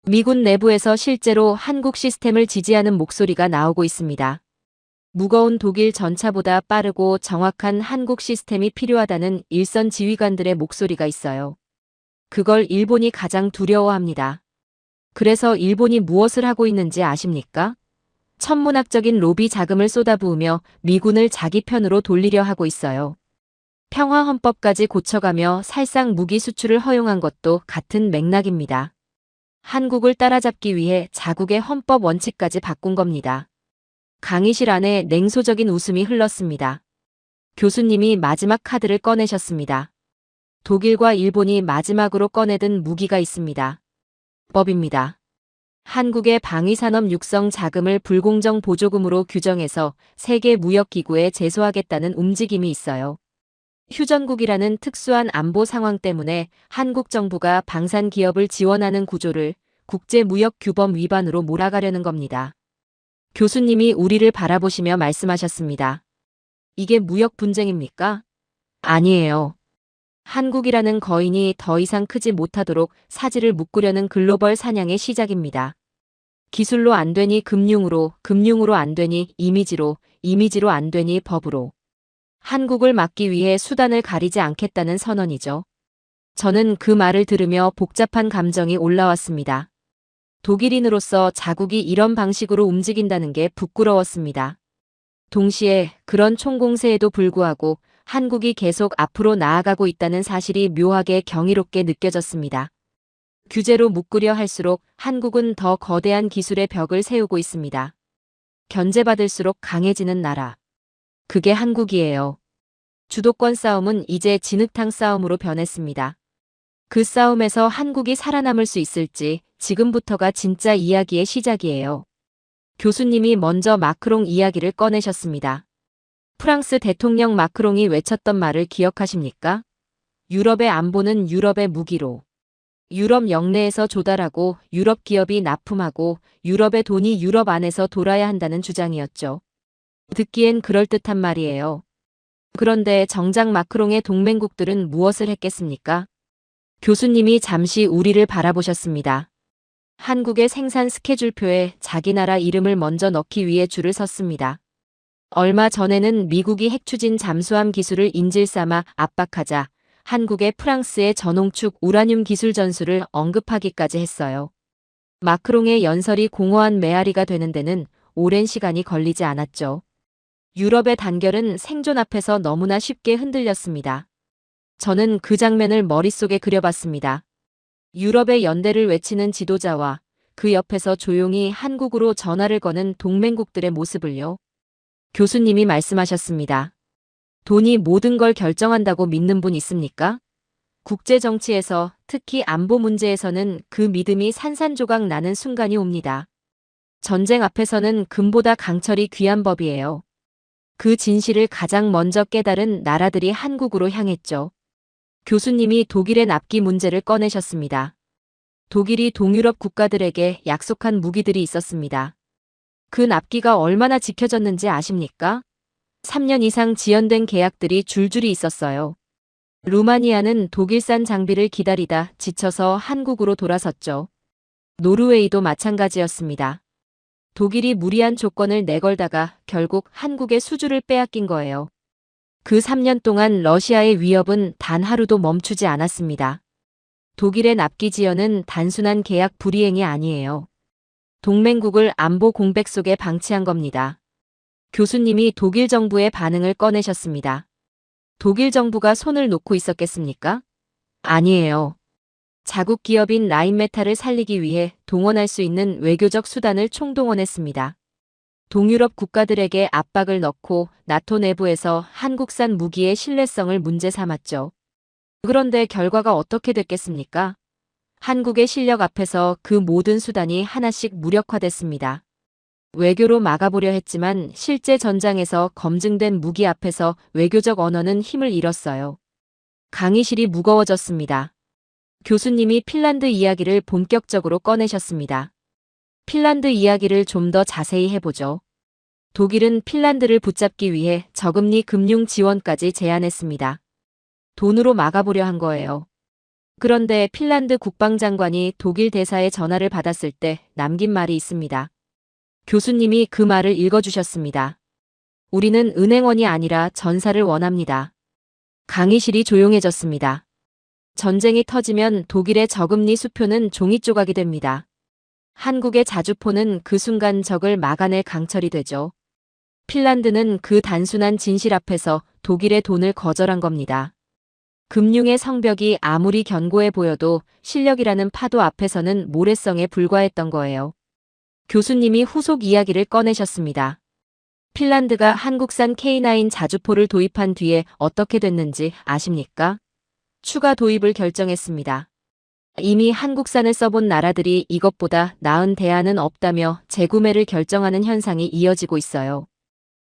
Speaker 3: 미군 내부에서 실제로 한국 시스템을 지지하는 목소리가 나오고 있습니다. 무거운 독일 전차보다 빠르고 정확한 한국 시스템이 필요하다는 일선 지휘관들의 목소리가 있어요. 그걸 일본이 가장 두려워합니다. 그래서 일본이 무엇을 하고 있는지 아십니까? 천문학적인 로비 자금을 쏟아부으며 미군을 자기 편으로 돌리려 하고 있어요. 평화헌법까지 고쳐가며 살상 무기 수출을 허용한 것도 같은 맥락입니다. 한국을 따라잡기 위해 자국의 헌법 원칙까지 바꾼 겁니다. 강의실 안에 냉소적인 웃음이 흘렀습니다. 교수님이 마지막 카드를 꺼내셨습니다. 독일과 일본이 마지막으로 꺼내든 무기가 있습니다. 법입니다. 한국의 방위산업 육성 자금을 불공정 보조금으로 규정해서 세계무역기구에 제소하겠다는 움직임이 있어요. 휴전국이라는 특수한 안보 상황 때문에 한국 정부가 방산 기업을 지원하는 구조를 국제무역규범 위반으로 몰아가려는 겁니다. 교수님이 우리를 바라보시며 말씀하셨습니다. 이게 무역 분쟁입니까? 아니에요. 한국이라는 거인이 더 이상 크지 못하도록 사지를 묶으려는 글로벌 사냥의 시작입니다. 기술로 안 되니 금융으로, 금융으로 안 되니 이미지로, 이미지로 안 되니 법으로. 한국을 막기 위해 수단을 가리지 않겠다는 선언이죠. 저는 그 말을 들으며 복잡한 감정이 올라왔습니다. 독일인으로서 자국이 이런 방식으로 움직인다는 게 부끄러웠습니다. 동시에 그런 총공세에도 불구하고 한국이 계속 앞으로 나아가고 있다는 사실이 묘하게 경이롭게 느껴졌습니다. 규제로 묶으려 할수록 한국은 더 거대한 기술의 벽을 세우고 있습니다. 견제받을수록 강해지는 나라. 그게 한국이에요. 주도권 싸움은 이제 진흙탕 싸움으로 변했습니다. 그 싸움에서 한국이 살아남을 수 있을지 지금부터가 진짜 이야기의 시작이에요. 교수님이 먼저 마크롱 이야기를 꺼내셨습니다. 프랑스 대통령 마크롱이 외쳤던 말을 기억하십니까? 유럽의 안보는 유럽의 무기로. 유럽 영내에서 조달하고 유럽 기업이 납품하고 유럽의 돈이 유럽 안에서 돌아야 한다는 주장이었죠. 듣기엔 그럴듯한 말이에요. 그런데 정작 마크롱의 동맹국들은 무엇을 했겠습니까? 교수님이 잠시 우리를 바라보셨습니다. 한국의 생산 스케줄표에 자기 나라 이름을 먼저 넣기 위해 줄을 섰습니다. 얼마 전에는 미국이 핵추진 잠수함 기술을 인질 삼아 압박하자 한국의 프랑스의 전홍축 우라늄 기술 전수를 언급하기까지 했어요. 마크롱의 연설이 공허한 메아리가 되는 데는 오랜 시간이 걸리지 않았죠. 유럽의 단결은 생존 앞에서 너무나 쉽게 흔들렸습니다. 저는 그 장면을 머릿속에 그려봤습니다. 유럽의 연대를 외치는 지도자와 그 옆에서 조용히 한국으로 전화를 거는 동맹국들의 모습을요. 교수님이 말씀하셨습니다. 돈이 모든 걸 결정한다고 믿는 분 있습니까? 국제 정치에서 특히 안보 문제에서는 그 믿음이 산산조각 나는 순간이 옵니다. 전쟁 앞에서는 금보다 강철이 귀한 법이에요. 그 진실을 가장 먼저 깨달은 나라들이 한국으로 향했죠. 교수님이 독일의 납기 문제를 꺼내셨습니다. 독일이 동유럽 국가들에게 약속한 무기들이 있었습니다. 그 납기가 얼마나 지켜졌는지 아십니까? 3년 이상 지연된 계약들이 줄줄이 있었어요. 루마니아는 독일산 장비를 기다리다 지쳐서 한국으로 돌아섰죠. 노르웨이도 마찬가지였습니다. 독일이 무리한 조건을 내걸다가 결국 한국의 수주를 빼앗긴 거예요. 그 3년 동안 러시아의 위협은 단 하루도 멈추지 않았습니다. 독일의 납기 지연은 단순한 계약 불이행이 아니에요. 동맹국을 안보 공백 속에 방치한 겁니다. 교수님이 독일 정부의 반응을 꺼내셨습니다. 독일 정부가 손을 놓고 있었겠습니까? 아니에요. 자국 기업인 라인메탈을 살리기 위해 동원할 수 있는 외교적 수단을 총동원했습니다. 동유럽 국가들에게 압박을 넣고 나토 내부에서 한국산 무기의 신뢰성을 문제 삼았죠. 그런데 결과가 어떻게 됐겠습니까? 한국의 실력 앞에서 그 모든 수단이 하나씩 무력화됐습니다. 외교로 막아보려 했지만 실제 전장에서 검증된 무기 앞에서 외교적 언어는 힘을 잃었어요. 강의실이 무거워졌습니다. 교수님이 핀란드 이야기를 본격적으로 꺼내셨습니다. 핀란드 이야기를 좀 더 자세히 해보죠. 독일은 핀란드를 붙잡기 위해 저금리 금융 지원까지 제안했습니다. 돈으로 막아보려 한 거예요. 그런데 핀란드 국방장관이 독일 대사의 전화를 받았을 때 남긴 말이 있습니다. 교수님이 그 말을 읽어주셨습니다. 우리는 은행원이 아니라 전사를 원합니다. 강의실이 조용해졌습니다. 전쟁이 터지면 독일의 저금리 수표는 종이 조각이 됩니다. 한국의 자주포는 그 순간 적을 막아낼 강철이 되죠. 핀란드는 그 단순한 진실 앞에서 독일의 돈을 거절한 겁니다. 금융의 성벽이 아무리 견고해 보여도 실력이라는 파도 앞에서는 모래성에 불과했던 거예요. 교수님이 후속 이야기를 꺼내셨습니다. 핀란드가 한국산 K9 자주포를 도입한 뒤에 어떻게 됐는지 아십니까? 추가 도입을 결정했습니다. 이미 한국산을 써본 나라들이 이것보다 나은 대안은 없다며 재구매를 결정하는 현상이 이어지고 있어요.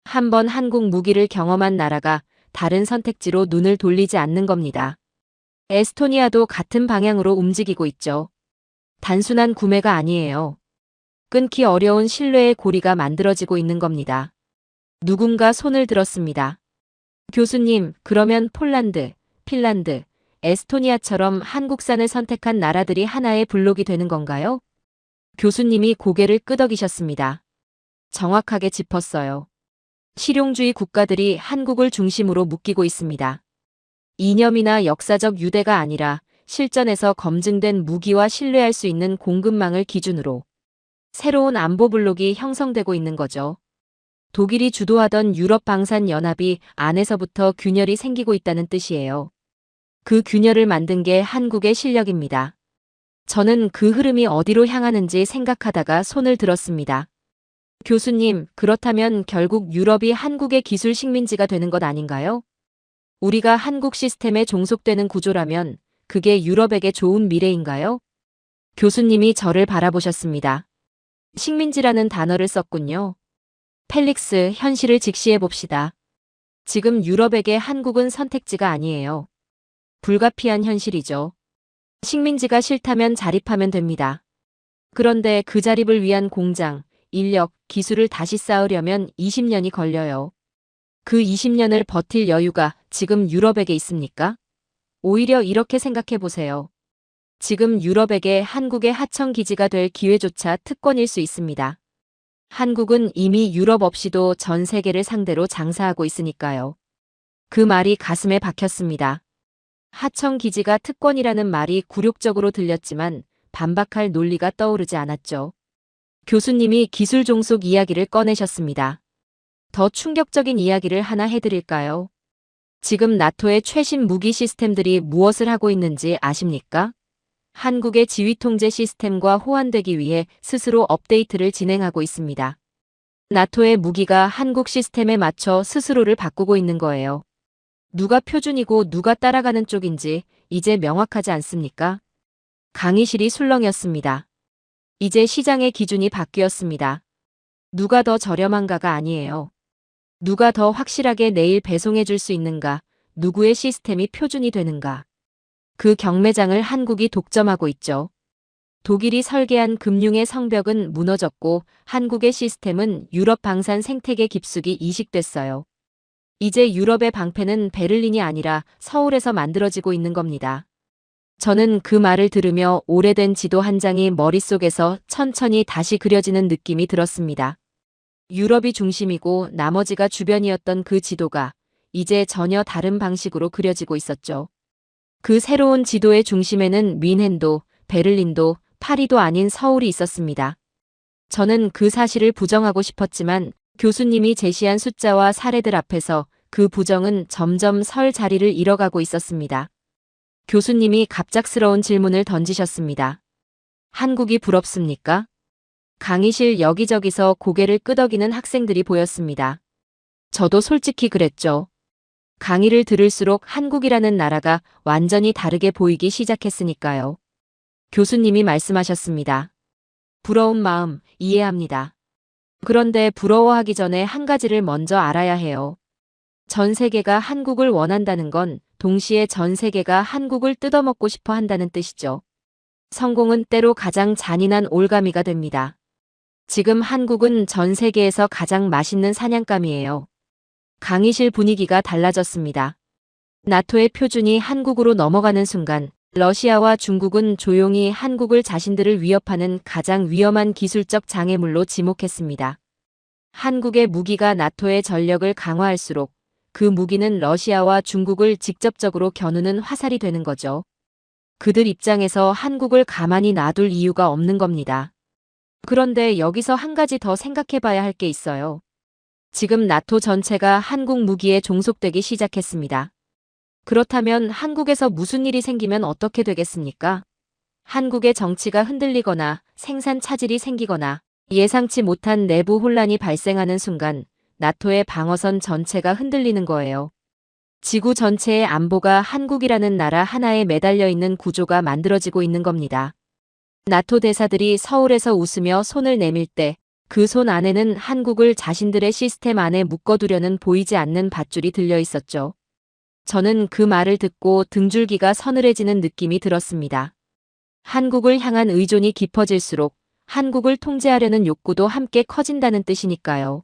Speaker 3: 한번 한국 무기를 경험한 나라가 다른 선택지로 눈을 돌리지 않는 겁니다. 에스토니아도 같은 방향으로 움직이고 있죠. 단순한 구매가 아니에요. 끊기 어려운 신뢰의 고리가 만들어지고 있는 겁니다. 누군가 손을 들었습니다. 교수님, 그러면 폴란드, 핀란드, 에스토니아처럼 한국산을 선택한 나라들이 하나의 블록이 되는 건가요? 교수님이 고개를 끄덕이셨습니다. 정확하게 짚었어요. 실용주의 국가들이 한국을 중심으로 묶이고 있습니다. 이념이나 역사적 유대가 아니라 실전에서 검증된 무기와 신뢰할 수 있는 공급망을 기준으로 새로운 안보 블록이 형성되고 있는 거죠. 독일이 주도하던 유럽 방산 연합이 안에서부터 균열이 생기고 있다는 뜻이에요. 그 균열을 만든 게 한국의 실력입니다. 저는 그 흐름이 어디로 향하는지 생각하다가 손을 들었습니다. 교수님, 그렇다면 결국 유럽이 한국의 기술 식민지가 되는 것 아닌가요? 우리가 한국 시스템에 종속되는 구조라면 그게 유럽에게 좋은 미래인가요? 교수님이 저를 바라보셨습니다. 식민지라는 단어를 썼군요. 펠릭스, 현실을 직시해 봅시다. 지금 유럽에게 한국은 선택지가 아니에요. 불가피한 현실이죠. 식민지가 싫다면 자립하면 됩니다. 그런데 그 자립을 위한 공장, 인력, 기술을 다시 쌓으려면 20년이 걸려요. 그 20년을 버틸 여유가 지금 유럽에게 있습니까? 오히려 이렇게 생각해 보세요. 지금 유럽에게 한국의 하청 기지가 될 기회조차 특권일 수 있습니다. 한국은 이미 유럽 없이도 전 세계를 상대로 장사하고 있으니까요. 그 말이 가슴에 박혔습니다. 하청 기지가 특권이라는 말이 굴욕적으로 들렸지만 반박할 논리가 떠오르지 않았죠. 교수님이 기술 종속 이야기를 꺼내셨습니다. 더 충격적인 이야기를 하나 해드릴까요? 지금 나토의 최신 무기 시스템들이 무엇을 하고 있는지 아십니까? 한국의 지휘통제 시스템과 호환되기 위해 스스로 업데이트를 진행하고 있습니다. 나토의 무기가 한국 시스템에 맞춰 스스로를 바꾸고 있는 거예요. 누가 표준이고 누가 따라가는 쪽인지 이제 명확하지 않습니까? 강의실이 술렁였습니다. 이제 시장의 기준이 바뀌었습니다. 누가 더 저렴한가가 아니에요. 누가 더 확실하게 내일 배송해 줄 수 있는가, 누구의 시스템이 표준이 되는가. 그 경매장을 한국이 독점하고 있죠. 독일이 설계한 금융의 성벽은 무너졌고 한국의 시스템은 유럽 방산 생태계 깊숙이 이식됐어요. 이제 유럽의 방패는 베를린이 아니라 서울에서 만들어지고 있는 겁니다. 저는 그 말을 들으며 오래된 지도 한 장이 머릿속에서 천천히 다시 그려지는 느낌이 들었습니다. 유럽이 중심이고 나머지가 주변이었던 그 지도가 이제 전혀 다른 방식으로 그려지고 있었죠. 그 새로운 지도의 중심에는 뮌헨도, 베를린도, 파리도 아닌 서울이 있었습니다. 저는 그 사실을 부정하고 싶었지만 교수님이 제시한 숫자와 사례들 앞에서 그 부정은 점점 설 자리를 잃어가고 있었습니다. 교수님이 갑작스러운 질문을 던지셨습니다. 한국이 부럽습니까? 강의실 여기저기서 고개를 끄덕이는 학생들이 보였습니다. 저도 솔직히 그랬죠. 강의를 들을수록 한국이라는 나라가 완전히 다르게 보이기 시작했으니까요. 교수님이 말씀하셨습니다. 부러운 마음 이해합니다. 그런데 부러워하기 전에 한 가지를 먼저 알아야 해요. 전 세계가 한국을 원한다는 건 동시에 전 세계가 한국을 뜯어먹고 싶어 한다는 뜻이죠. 성공은 때로 가장 잔인한 올가미가 됩니다. 지금 한국은 전 세계에서 가장 맛있는 사냥감이에요. 강의실 분위기가 달라졌습니다. 나토의 표준이 한국으로 넘어가는 순간 러시아와 중국은 조용히 한국을 자신들을 위협하는 가장 위험한 기술적 장애물로 지목했습니다. 한국의 무기가 나토의 전력을 강화할수록 그 무기는 러시아와 중국을 직접적으로 겨누는 화살이 되는 거죠. 그들 입장에서 한국을 가만히 놔둘 이유가 없는 겁니다. 그런데 여기서 한 가지 더 생각해 봐야 할 게 있어요. 지금 나토 전체가 한국 무기에 종속되기 시작했습니다. 그렇다면 한국에서 무슨 일이 생기면 어떻게 되겠습니까? 한국의 정치가 흔들리거나 생산 차질이 생기거나 예상치 못한 내부 혼란이 발생하는 순간 나토의 방어선 전체가 흔들리는 거예요. 지구 전체의 안보가 한국이라는 나라 하나에 매달려 있는 구조가 만들어지고 있는 겁니다. 나토 대사들이 서울에서 웃으며 손을 내밀 때 그 손 안에는 한국을 자신들의 시스템 안에 묶어두려는 보이지 않는 밧줄이 들려 있었죠. 저는 그 말을 듣고 등줄기가 서늘해지는 느낌이 들었습니다. 한국을 향한 의존이 깊어질수록 한국을 통제하려는 욕구도 함께 커진다는 뜻이니까요.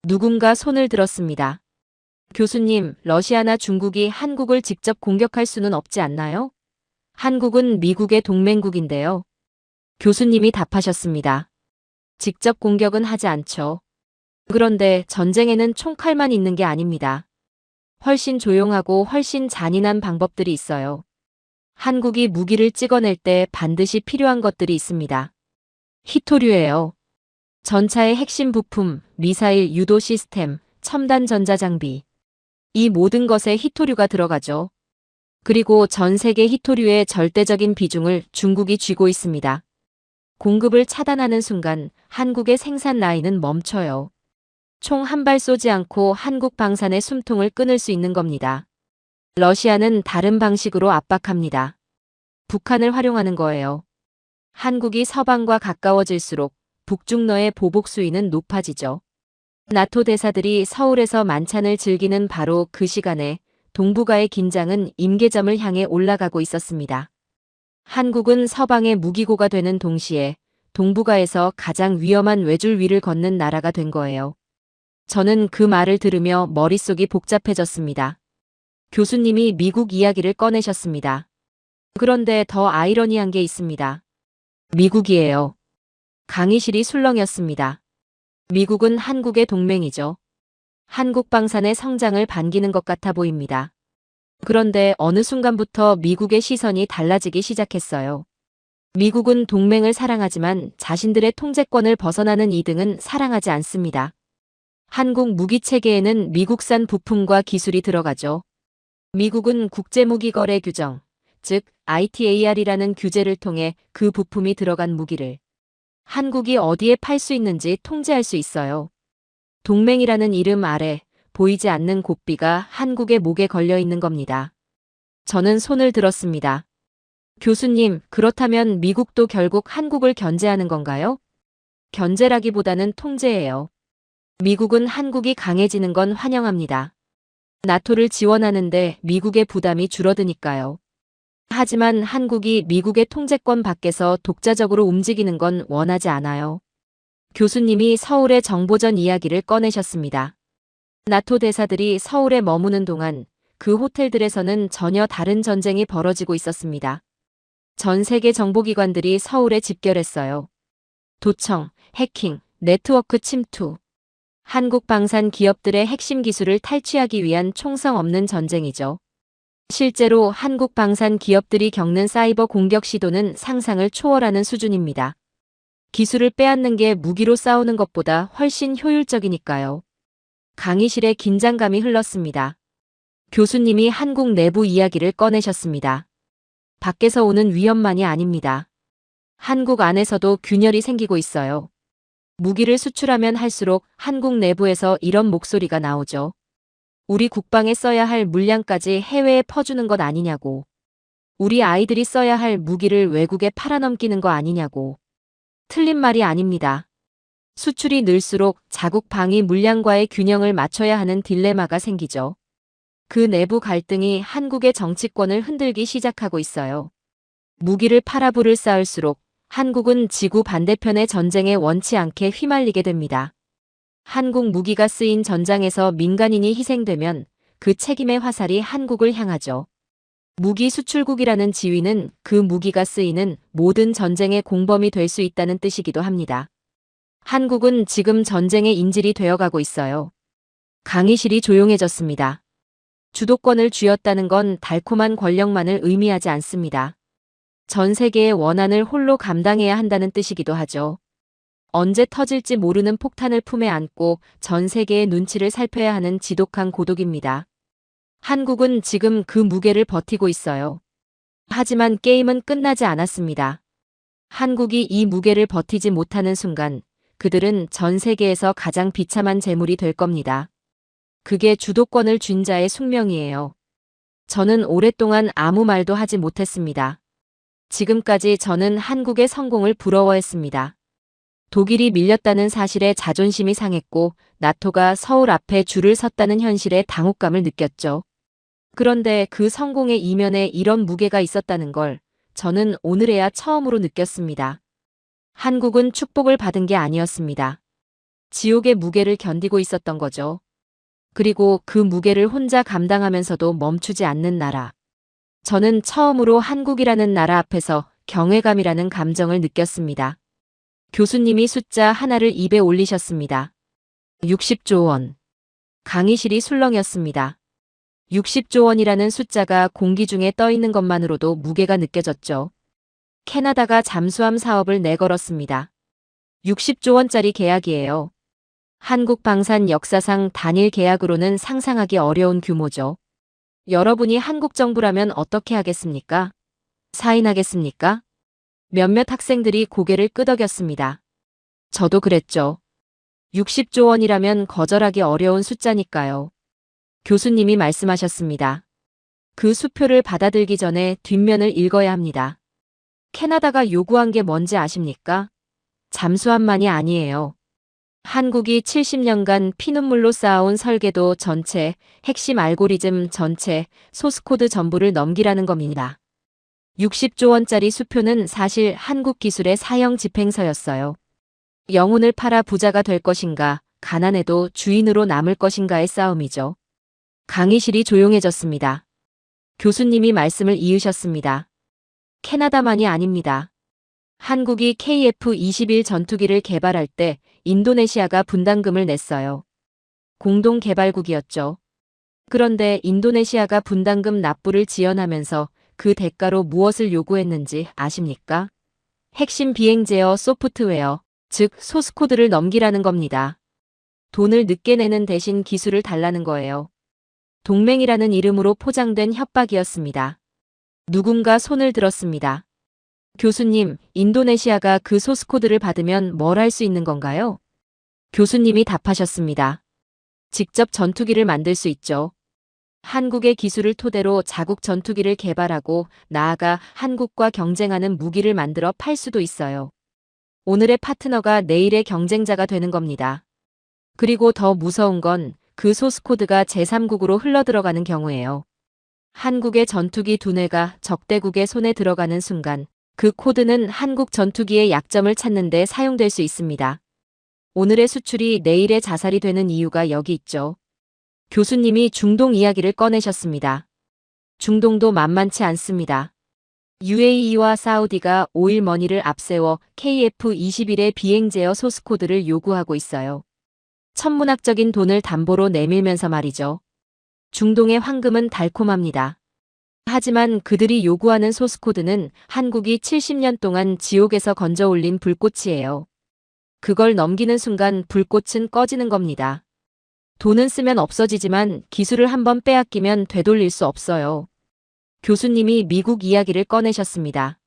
Speaker 3: 누군가 손을 들었습니다. 교수님, 러시아나 중국이 한국을 직접 공격할 수는 없지 않나요? 한국은 미국의 동맹국인데요. 교수님이 답하셨습니다. 직접 공격은 하지 않죠. 그런데 전쟁에는 총칼만 있는 게 아닙니다. 훨씬 조용하고 훨씬 잔인한 방법들이 있어요. 한국이 무기를 찍어낼 때 반드시 필요한 것들이 있습니다. 히토류예요. 전차의 핵심 부품, 미사일 유도 시스템, 첨단 전자장비. 이 모든 것에 히토류가 들어가죠. 그리고 전 세계 히토류의 절대적인 비중을 중국이 쥐고 있습니다. 공급을 차단하는 순간 한국의 생산 라인은 멈춰요. 총 한 발 쏘지 않고 한국 방산의 숨통을 끊을 수 있는 겁니다. 러시아는 다른 방식으로 압박합니다. 북한을 활용하는 거예요. 한국이 서방과 가까워질수록 북중러의 보복 수위는 높아지죠. 나토 대사들이 서울에서 만찬을 즐기는 바로 그 시간에 동북아의 긴장은 임계점을 향해 올라가고 있었습니다. 한국은 서방의 무기고가 되는 동시에 동북아에서 가장 위험한 외줄 위를 걷는 나라가 된 거예요. 저는 그 말을 들으며 머릿속이 복잡해졌습니다. 교수님이 미국 이야기를 꺼내셨습니다. 그런데 더 아이러니한 게 있습니다. 미국이에요. 강의실이 술렁였습니다. 미국은 한국의 동맹이죠. 한국 방산의 성장을 반기는 것 같아 보입니다. 그런데 어느 순간부터 미국의 시선이 달라지기 시작했어요. 미국은 동맹을 사랑하지만 자신들의 통제권을 벗어나는 이등은 사랑하지 않습니다. 한국 무기 체계에는 미국산 부품과 기술이 들어가죠. 미국은 국제무기거래 규정, 즉 ITAR이라는 규제를 통해 그 부품이 들어간 무기를 한국이 어디에 팔 수 있는지 통제할 수 있어요. 동맹이라는 이름 아래 보이지 않는 고삐가 한국의 목에 걸려 있는 겁니다. 저는 손을 들었습니다. 교수님, 그렇다면 미국도 결국 한국을 견제하는 건가요? 견제라기보다는 통제예요. 미국은 한국이 강해지는 건 환영합니다. 나토를 지원하는데 미국의 부담이 줄어드니까요. 하지만 한국이 미국의 통제권 밖에서 독자적으로 움직이는 건 원하지 않아요. 교수님이 서울의 정보전 이야기를 꺼내셨습니다. 나토 대사들이 서울에 머무는 동안 그 호텔들에서는 전혀 다른 전쟁이 벌어지고 있었습니다. 전 세계 정보기관들이 서울에 집결했어요. 도청, 해킹, 네트워크 침투. 한국 방산 기업들의 핵심 기술을 탈취하기 위한 총성 없는 전쟁이죠. 실제로 한국 방산 기업들이 겪는 사이버 공격 시도는 상상을 초월하는 수준입니다. 기술을 빼앗는 게 무기로 싸우는 것보다 훨씬 효율적이니까요. 강의실에 긴장감이 흘렀습니다. 교수님이 한국 내부 이야기를 꺼내셨습니다. 밖에서 오는 위험만이 아닙니다. 한국 안에서도 균열이 생기고 있어요. 무기를 수출하면 할수록 한국 내부에서 이런 목소리가 나오죠. 우리 국방에 써야 할 물량까지 해외에 퍼주는 것 아니냐고. 우리 아이들이 써야 할 무기를 외국에 팔아넘기는 거 아니냐고. 틀린 말이 아닙니다. 수출이 늘수록 자국 방위 물량과의 균형을 맞춰야 하는 딜레마가 생기죠. 그 내부 갈등이 한국의 정치권을 흔들기 시작하고 있어요. 무기를 팔아부를 쌓을수록 한국은 지구 반대편의 전쟁에 원치 않게 휘말리게 됩니다. 한국 무기가 쓰인 전장에서 민간인이 희생되면 그 책임의 화살이 한국을 향하죠. 무기 수출국이라는 지위는 그 무기가 쓰이는 모든 전쟁의 공범이 될 수 있다는 뜻이기도 합니다. 한국은 지금 전쟁의 인질이 되어가고 있어요. 강의실이 조용해졌습니다. 주도권을 쥐었다는 건 달콤한 권력만을 의미하지 않습니다. 전 세계의 원한을 홀로 감당해야 한다는 뜻이기도 하죠. 언제 터질지 모르는 폭탄을 품에 안고 전 세계의 눈치를 살펴야 하는 지독한 고독입니다. 한국은 지금 그 무게를 버티고 있어요. 하지만 게임은 끝나지 않았습니다. 한국이 이 무게를 버티지 못하는 순간 그들은 전 세계에서 가장 비참한 재물이 될 겁니다. 그게 주도권을 쥔 자의 숙명이에요. 저는 오랫동안 아무 말도 하지 못했습니다. 지금까지 저는 한국의 성공을 부러워했습니다. 독일이 밀렸다는 사실에 자존심이 상했고 나토가 서울 앞에 줄을 섰다는 현실에 당혹감을 느꼈죠. 그런데 그 성공의 이면에 이런 무게가 있었다는 걸 저는 오늘에야 처음으로 느꼈습니다. 한국은 축복을 받은 게 아니었습니다. 지옥의 무게를 견디고 있었던 거죠. 그리고 그 무게를 혼자 감당하면서도 멈추지 않는 나라. 저는 처음으로 한국이라는 나라 앞에서 경외감이라는 감정을 느꼈습니다. 교수님이 숫자 하나를 입에 올리셨습니다. 60조 원. 강의실이 술렁였습니다. 60조 원이라는 숫자가 공기 중에 떠 있는 것만으로도 무게가 느껴졌죠. 캐나다가 잠수함 사업을 내걸었습니다. 60조 원짜리 계약이에요. 한국 방산 역사상 단일 계약으로는 상상하기 어려운 규모죠. 여러분이 한국 정부라면 어떻게 하겠습니까? 사인하겠습니까? 몇몇 학생들이 고개를 끄덕였습니다. 저도 그랬죠. 60조 원이라면 거절하기 어려운 숫자니까요. 교수님이 말씀하셨습니다. 그 수표를 받아들기 전에 뒷면을 읽어야 합니다. 캐나다가 요구한 게 뭔지 아십니까? 잠수함만이 아니에요. 한국이 70년간 피눈물로 쌓아온 설계도 전체, 핵심 알고리즘 전체, 소스코드 전부를 넘기라는 겁니다. 60조 원짜리 수표는 사실 한국 기술의 사형 집행서였어요. 영혼을 팔아 부자가 될 것인가, 가난해도 주인으로 남을 것인가의 싸움이죠. 강의실이 조용해졌습니다. 교수님이 말씀을 이으셨습니다. 캐나다만이 아닙니다. 한국이 KF-21 전투기를 개발할 때 인도네시아가 분담금을 냈어요. 공동 개발국이었죠. 그런데 인도네시아가 분담금 납부를 지연하면서 그 대가로 무엇을 요구했는지 아십니까? 핵심 비행 제어 소프트웨어, 즉 소스코드를 넘기라는 겁니다. 돈을 늦게 내는 대신 기술을 달라는 거예요. 동맹이라는 이름으로 포장된 협박이었습니다. 누군가 손을 들었습니다. 교수님, 인도네시아가 그 소스코드를 받으면 뭘 할 수 있는 건가요? 교수님이 답하셨습니다. 직접 전투기를 만들 수 있죠. 한국의 기술을 토대로 자국 전투기를 개발하고 나아가 한국과 경쟁하는 무기를 만들어 팔 수도 있어요. 오늘의 파트너가 내일의 경쟁자가 되는 겁니다. 그리고 더 무서운 건 그 소스코드가 제3국으로 흘러들어가는 경우예요. 한국의 전투기 두뇌가 적대국의 손에 들어가는 순간 그 코드는 한국 전투기의 약점을 찾는 데 사용될 수 있습니다. 오늘의 수출이 내일의 자살이 되는 이유가 여기 있죠. 교수님이 중동 이야기를 꺼내셨습니다. 중동도 만만치 않습니다. UAE와 사우디가 오일머니를 앞세워 KF-21의 비행 제어 소스코드를 요구하고 있어요. 천문학적인 돈을 담보로 내밀면서 말이죠. 중동의 황금은 달콤합니다. 하지만 그들이 요구하는 소스코드는 한국이 70년 동안 지옥에서 건져 올린 불꽃이에요. 그걸 넘기는 순간 불꽃은 꺼지는 겁니다. 돈은 쓰면 없어지지만 기술을 한번 빼앗기면 되돌릴 수 없어요. 교수님이 미국 이야기를 꺼내셨습니다.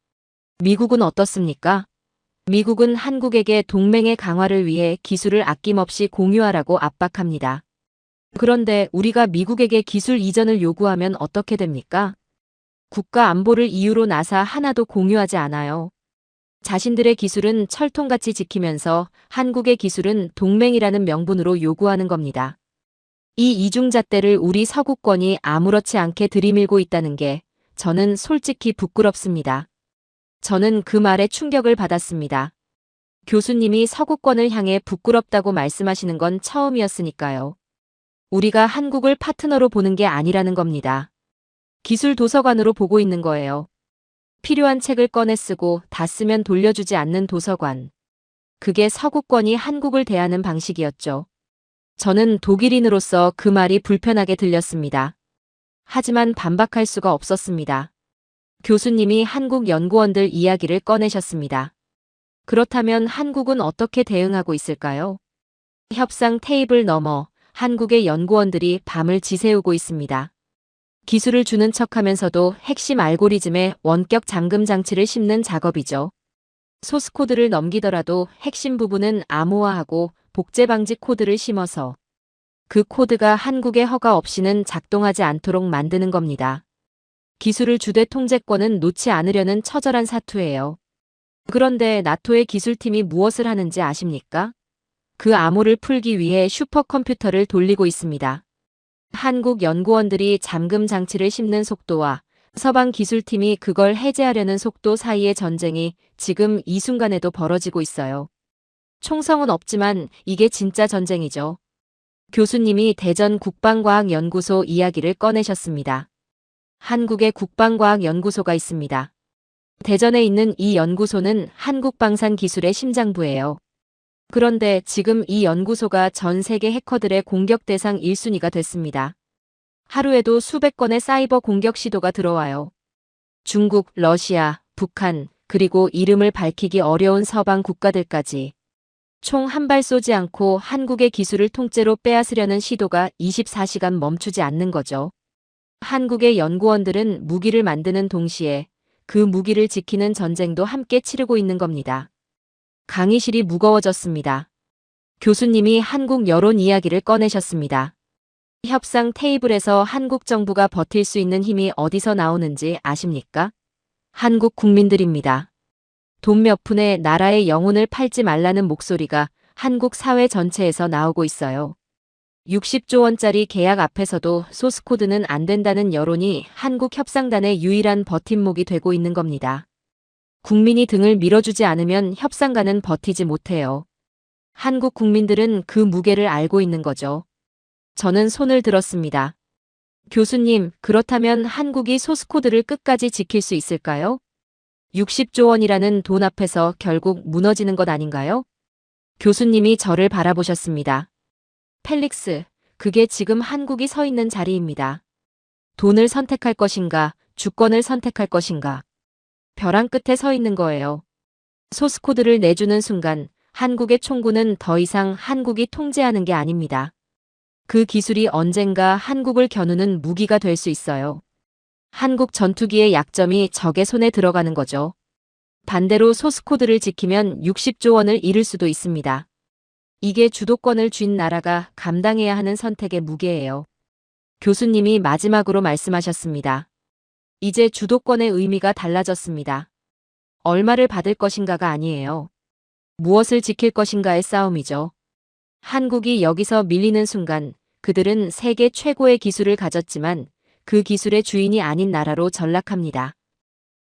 Speaker 3: 미국은 어떻습니까? 미국은 한국에게 동맹의 강화를 위해 기술을 아낌없이 공유하라고 압박합니다. 그런데 우리가 미국에게 기술 이전을 요구하면 어떻게 됩니까? 국가 안보를 이유로 나사 하나도 공유하지 않아요. 자신들의 기술은 철통같이 지키면서 한국의 기술은 동맹이라는 명분으로 요구하는 겁니다. 이 이중잣대를 우리 서구권이 아무렇지 않게 들이밀고 있다는 게 저는 솔직히 부끄럽습니다. 저는 그 말에 충격을 받았습니다. 교수님이 서구권을 향해 부끄럽다고 말씀하시는 건 처음이었으니까요. 우리가 한국을 파트너로 보는 게 아니라는 겁니다. 기술 도서관으로 보고 있는 거예요. 필요한 책을 꺼내 쓰고 다 쓰면 돌려주지 않는 도서관. 그게 서구권이 한국을 대하는 방식이었죠. 저는 독일인으로서 그 말이 불편하게 들렸습니다. 하지만 반박할 수가 없었습니다. 교수님이 한국 연구원들 이야기를 꺼내셨습니다. 그렇다면 한국은 어떻게 대응하고 있을까요? 협상 테이블 너머 한국의 연구원들이 밤을 지새우고 있습니다. 기술을 주는 척하면서도 핵심 알고리즘에 원격 잠금 장치를 심는 작업이죠. 소스코드를 넘기더라도 핵심 부분은 암호화하고 복제 방지 코드를 심어서 그 코드가 한국의 허가 없이는 작동하지 않도록 만드는 겁니다. 기술을 주되 통제권은 놓지 않으려는 처절한 사투예요. 그런데 나토의 기술팀이 무엇을 하는지 아십니까? 그 암호를 풀기 위해 슈퍼컴퓨터를 돌리고 있습니다. 한국 연구원들이 잠금 장치를 심는 속도와 서방 기술팀이 그걸 해제하려는 속도 사이의 전쟁이 지금 이 순간에도 벌어지고 있어요. 총성은 없지만 이게 진짜 전쟁이죠. 교수님이 대전 국방과학연구소 이야기를 꺼내셨습니다. 한국의 국방과학연구소가 있습니다. 대전에 있는 이 연구소는 한국방산기술의 심장부예요. 그런데 지금 이 연구소가 전 세계 해커들의 공격 대상 1순위가 됐습니다. 하루에도 수백 건의 사이버 공격 시도가 들어와요. 중국, 러시아, 북한, 그리고 이름을 밝히기 어려운 서방 국가들까지 총 한 발 쏘지 않고 한국의 기술을 통째로 빼앗으려는 시도가 24시간 멈추지 않는 거죠. 한국의 연구원들은 무기를 만드는 동시에 그 무기를 지키는 전쟁도 함께 치르고 있는 겁니다. 강의실이 무거워졌습니다. 교수님이 한국 여론 이야기를 꺼내셨습니다. 협상 테이블에서 한국 정부가 버틸 수 있는 힘이 어디서 나오는지 아십니까? 한국 국민들입니다. 돈 몇 푼에 나라의 영혼을 팔지 말라는 목소리가 한국 사회 전체에서 나오고 있어요. 60조 원짜리 계약 앞에서도 소스코드는 안 된다는 여론이 한국 협상단의 유일한 버팀목이 되고 있는 겁니다. 국민이 등을 밀어주지 않으면 협상가는 버티지 못해요. 한국 국민들은 그 무게를 알고 있는 거죠. 저는 손을 들었습니다. 교수님, 그렇다면 한국이 소스코드를 끝까지 지킬 수 있을까요? 60조 원이라는 돈 앞에서 결국 무너지는 것 아닌가요? 교수님이 저를 바라보셨습니다. 펠릭스, 그게 지금 한국이 서 있는 자리입니다. 돈을 선택할 것인가, 주권을 선택할 것인가. 벼랑 끝에 서 있는 거예요. 소스코드를 내주는 순간 한국의 총구는 더 이상 한국이 통제하는 게 아닙니다. 그 기술이 언젠가 한국을 겨누는 무기가 될 수 있어요. 한국 전투기의 약점이 적의 손에 들어가는 거죠. 반대로 소스코드를 지키면 60조 원을 잃을 수도 있습니다. 이게 주도권을 쥔 나라가 감당해야 하는 선택의 무게예요. 교수님이 마지막으로 말씀하셨습니다. 이제 주도권의 의미가 달라졌습니다. 얼마를 받을 것인가가 아니에요. 무엇을 지킬 것인가의 싸움이죠. 한국이 여기서 밀리는 순간 그들은 세계 최고의 기술을 가졌지만 그 기술의 주인이 아닌 나라로 전락합니다.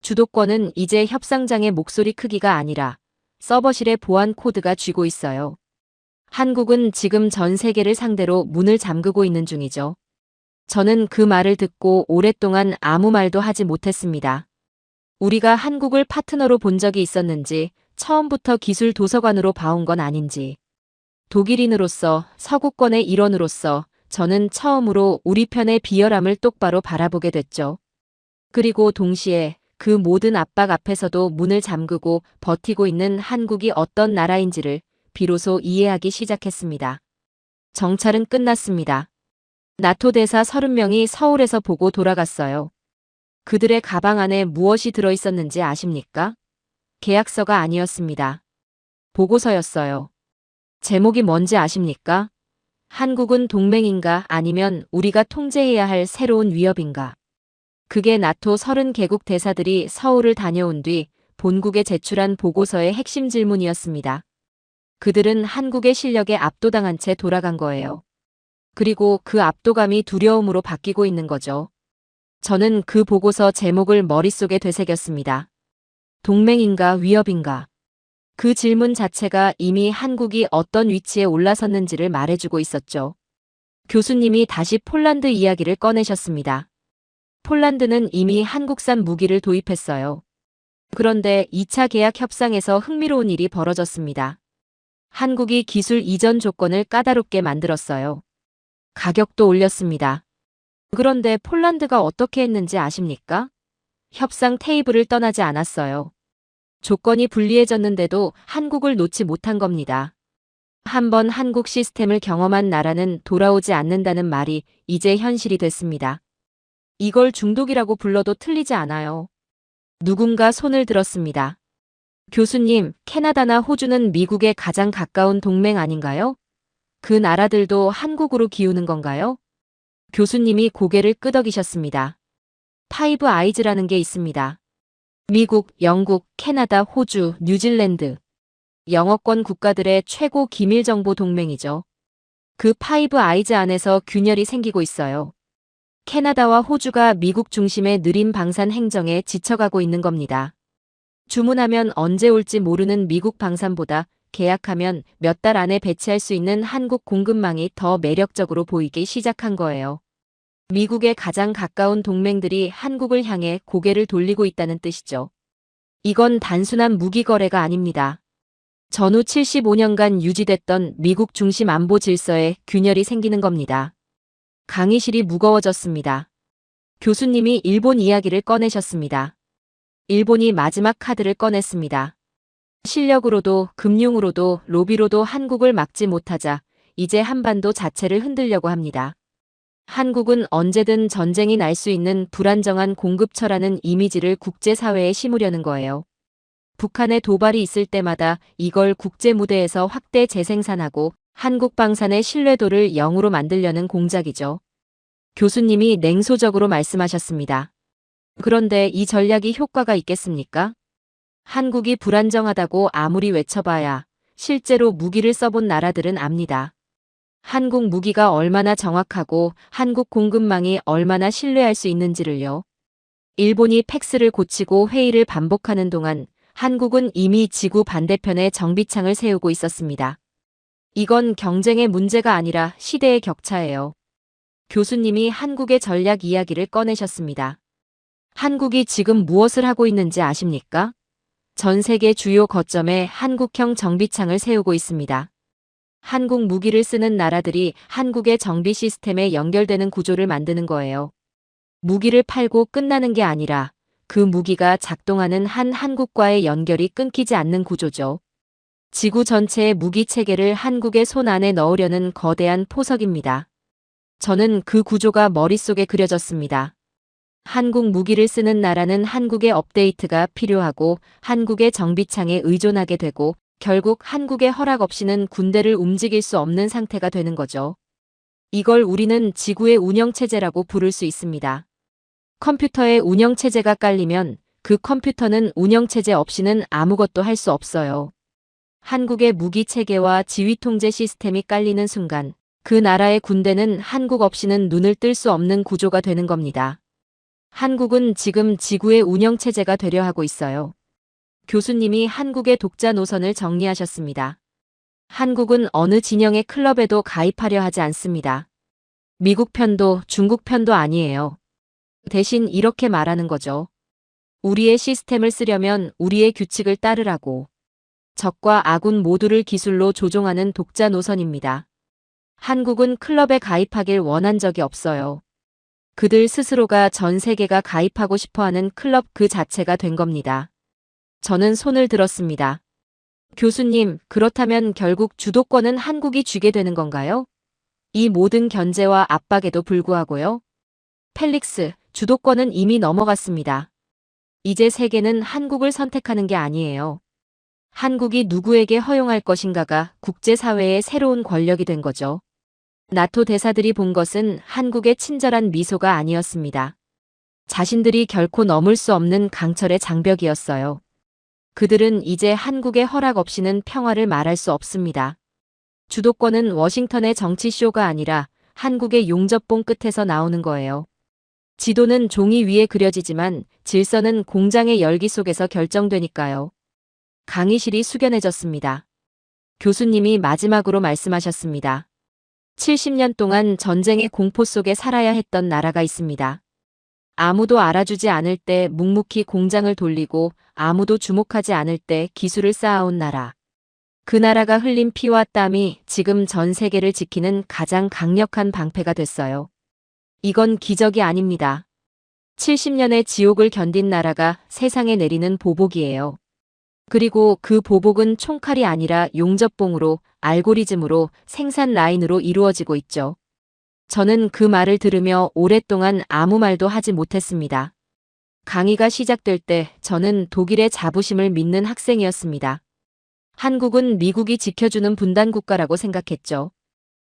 Speaker 3: 주도권은 이제 협상장의 목소리 크기가 아니라 서버실의 보안 코드가 쥐고 있어요. 한국은 지금 전 세계를 상대로 문을 잠그고 있는 중이죠. 저는 그 말을 듣고 오랫동안 아무 말도 하지 못했습니다. 우리가 한국을 파트너로 본 적이 있었는지, 처음부터 기술 도서관으로 봐온 건 아닌지. 독일인으로서, 서구권의 일원으로서 저는 처음으로 우리 편의 비열함을 똑바로 바라보게 됐죠. 그리고 동시에 그 모든 압박 앞에서도 문을 잠그고 버티고 있는 한국이 어떤 나라인지를 비로소 이해하기 시작했습니다. 정찰은 끝났습니다. 나토 대사 30명이 서울에서 보고 돌아갔어요. 그들의 가방 안에 무엇이 들어있었는지 아십니까? 계약서가 아니었습니다. 보고서였어요. 제목이 뭔지 아십니까? 한국은 동맹인가 아니면 우리가 통제해야 할 새로운 위협인가? 그게 나토 30개국 대사들이 서울을 다녀온 뒤 본국에 제출한 보고서의 핵심 질문이었습니다. 그들은 한국의 실력에 압도당한 채 돌아간 거예요. 그리고 그 압도감이 두려움으로 바뀌고 있는 거죠. 저는 그 보고서 제목을 머릿속에 되새겼습니다. 동맹인가 위협인가? 그 질문 자체가 이미 한국이 어떤 위치에 올라섰는지를 말해주고 있었죠. 교수님이 다시 폴란드 이야기를 꺼내셨습니다. 폴란드는 이미 한국산 무기를 도입했어요. 그런데 2차 계약 협상에서 흥미로운 일이 벌어졌습니다. 한국이 기술 이전 조건을 까다롭게 만들었어요. 가격도 올렸습니다. 그런데 폴란드가 어떻게 했는지 아십니까? 협상 테이블을 떠나지 않았어요. 조건이 불리해졌는데도 한국을 놓지 못한 겁니다. 한번 한국 시스템을 경험한 나라는 돌아오지 않는다는 말이 이제 현실이 됐습니다. 이걸 중독이라고 불러도 틀리지 않아요. 누군가 손을 들었습니다. 교수님, 캐나다나 호주는 미국에 가장 가까운 동맹 아닌가요? 그 나라들도 한국으로 기우는 건가요? 교수님이 고개를 끄덕이셨습니다. 파이브 아이즈라는 게 있습니다. 미국, 영국, 캐나다, 호주, 뉴질랜드. 영어권 국가들의 최고 기밀정보 동맹이죠. 그 파이브 아이즈 안에서 균열이 생기고 있어요. 캐나다와 호주가 미국 중심의 느린 방산 행정에 지쳐가고 있는 겁니다. 주문하면 언제 올지 모르는 미국 방산보다 계약하면 몇 달 안에 배치할 수 있는 한국 공급망이 더 매력적으로 보이기 시작한 거예요. 미국의 가장 가까운 동맹들이 한국을 향해 고개를 돌리고 있다는 뜻이죠. 이건 단순한 무기 거래가 아닙니다. 전후 75년간 유지됐던 미국 중심 안보 질서에 균열이 생기는 겁니다. 강의실이 무거워졌습니다. 교수님이 일본 이야기를 꺼내셨습니다. 일본이 마지막 카드를 꺼냈습니다. 실력으로도 금융으로도 로비로도 한국을 막지 못하자 이제 한반도 자체를 흔들려고 합니다. 한국은 언제든 전쟁이 날 수 있는 불안정한 공급처라는 이미지를 국제사회에 심으려는 거예요. 북한의 도발이 있을 때마다 이걸 국제 무대에서 확대 재생산하고 한국 방산의 신뢰도를 0으로 만들려는 공작이죠. 교수님이 냉소적으로 말씀하셨습니다. 그런데 이 전략이 효과가 있겠습니까? 한국이 불안정하다고 아무리 외쳐봐야 실제로 무기를 써본 나라들은 압니다. 한국 무기가 얼마나 정확하고 한국 공급망이 얼마나 신뢰할 수 있는지를요. 일본이 팩스를 고치고 회의를 반복하는 동안 한국은 이미 지구 반대편에 정비창을 세우고 있었습니다. 이건 경쟁의 문제가 아니라 시대의 격차예요. 교수님이 한국의 전략 이야기를 꺼내셨습니다. 한국이 지금 무엇을 하고 있는지 아십니까? 전 세계 주요 거점에 한국형 정비창을 세우고 있습니다. 한국 무기를 쓰는 나라들이 한국의 정비 시스템에 연결되는 구조를 만드는 거예요. 무기를 팔고 끝나는 게 아니라 그 무기가 작동하는 한 한국과의 연결이 끊기지 않는 구조죠. 지구 전체의 무기 체계를 한국의 손 안에 넣으려는 거대한 포석입니다. 저는 그 구조가 머릿속에 그려졌습니다. 한국 무기를 쓰는 나라는 한국의 업데이트가 필요하고 한국의 정비창에 의존하게 되고 결국 한국의 허락 없이는 군대를 움직일 수 없는 상태가 되는 거죠. 이걸 우리는 지구의 운영체제라고 부를 수 있습니다. 컴퓨터에 운영체제가 깔리면 그 컴퓨터는 운영체제 없이는 아무것도 할 수 없어요. 한국의 무기체계와 지휘통제 시스템이 깔리는 순간 그 나라의 군대는 한국 없이는 눈을 뜰 수 없는 구조가 되는 겁니다. 한국은 지금 지구의 운영체제가 되려 하고 있어요. 교수님이 한국의 독자 노선을 정리하셨습니다. 한국은 어느 진영의 클럽에도 가입하려 하지 않습니다. 미국 편도 중국 편도 아니에요. 대신 이렇게 말하는 거죠. 우리의 시스템을 쓰려면 우리의 규칙을 따르라고. 적과 아군 모두를 기술로 조종하는 독자 노선입니다. 한국은 클럽에 가입하길 원한 적이 없어요. 그들 스스로가 전 세계가 가입하고 싶어하는 클럽 그 자체가 된 겁니다. 저는 손을 들었습니다. 교수님, 그렇다면 결국 주도권은 한국이 쥐게 되는 건가요? 이 모든 견제와 압박에도 불구하고요. 펠릭스, 주도권은 이미 넘어갔습니다. 이제 세계는 한국을 선택하는 게 아니에요. 한국이 누구에게 허용할 것인가가 국제사회의 새로운 권력이 된 거죠. 나토 대사들이 본 것은 한국의 친절한 미소가 아니었습니다. 자신들이 결코 넘을 수 없는 강철의 장벽이었어요. 그들은 이제 한국의 허락 없이는 평화를 말할 수 없습니다. 주도권은 워싱턴의 정치쇼가 아니라 한국의 용접봉 끝에서 나오는 거예요. 지도는 종이 위에 그려지지만 질서는 공장의 열기 속에서 결정되니까요. 강의실이 숙연해졌습니다. 교수님이 마지막으로 말씀하셨습니다. 70년 동안 전쟁의 공포 속에 살아야 했던 나라가 있습니다. 아무도 알아주지 않을 때 묵묵히 공장을 돌리고 아무도 주목하지 않을 때 기술을 쌓아온 나라. 그 나라가 흘린 피와 땀이 지금 전 세계를 지키는 가장 강력한 방패가 됐어요. 이건 기적이 아닙니다. 70년의 지옥을 견딘 나라가 세상에 내리는 보복이에요. 그리고 그 보복은 총칼이 아니라 용접봉으로, 알고리즘으로, 생산 라인으로 이루어지고 있죠. 저는 그 말을 들으며 오랫동안 아무 말도 하지 못했습니다. 강의가 시작될 때 저는 독일의 자부심을 믿는 학생이었습니다. 한국은 미국이 지켜주는 분단 국가라고 생각했죠.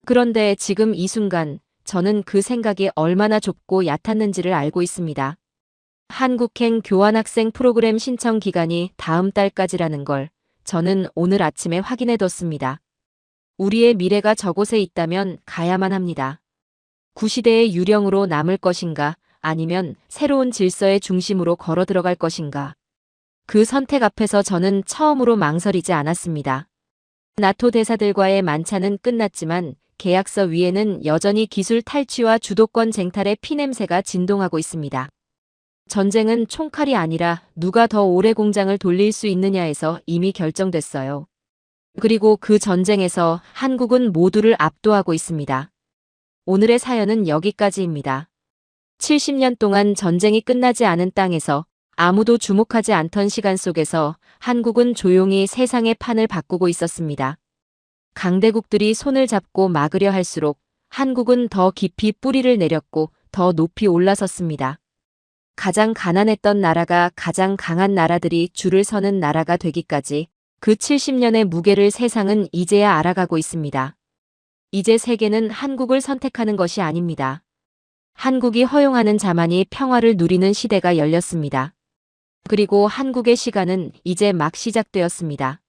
Speaker 3: 그런데 지금 이 순간 저는 그 생각이 얼마나 좁고 얕았는지를 알고 있습니다. 한국행 교환학생 프로그램 신청 기간이 다음 달까지라는 걸 저는 오늘 아침에 확인해뒀습니다. 우리의 미래가 저곳에 있다면 가야만 합니다. 구시대의 유령으로 남을 것인가 아니면 새로운 질서의 중심으로 걸어 들어갈 것인가. 그 선택 앞에서 저는 처음으로 망설이지 않았습니다. 나토 대사들과의 만찬은 끝났지만 계약서 위에는 여전히 기술 탈취와 주도권 쟁탈의 피냄새가 진동하고 있습니다. 전쟁은 총칼이 아니라 누가 더 오래 공장을 돌릴 수 있느냐에서 이미 결정됐어요. 그리고 그 전쟁에서 한국은 모두를 압도하고 있습니다. 오늘의 사연은 여기까지입니다. 70년 동안 전쟁이 끝나지 않은 땅에서 아무도 주목하지 않던 시간 속에서 한국은 조용히 세상의 판을 바꾸고 있었습니다. 강대국들이 손을 잡고 막으려 할수록 한국은 더 깊이 뿌리를 내렸고 더 높이 올라섰습니다. 가장 가난했던 나라가 가장 강한 나라들이 줄을 서는 나라가 되기까지 그 70년의 무게를 세상은 이제야 알아가고 있습니다. 이제 세계는 한국을 선택하는 것이 아닙니다. 한국이 허용하는 자만이 평화를 누리는 시대가 열렸습니다. 그리고 한국의 시간은 이제 막 시작되었습니다.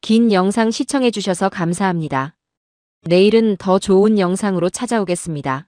Speaker 3: 긴 영상 시청해주셔서 감사합니다. 내일은 더 좋은 영상으로 찾아오겠습니다.